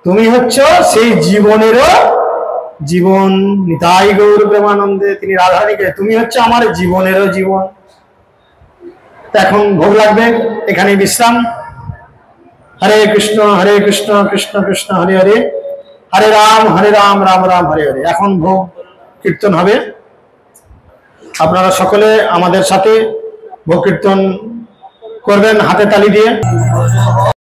তুমি হচ্ছে সেই জীবনেরও জীবন। নিতাই গৌর প্রেমানন্দে তিনি রাধারানীকে, তুমি হচ্ছে আমার জীবনেরও জীবন। এখন ভোগ লাগবে, এখানে বিশ্রাম। হরে কৃষ্ণ কৃষ্ণ কৃষ্ণ হরে হরে, হরে রাম রাম রাম হরে হরে। এখন ভোগ কীর্তন হবে, আপনারা সকলে আমাদের সাথে ভোগ কীর্তন করবেন হাতে তালি দিয়ে।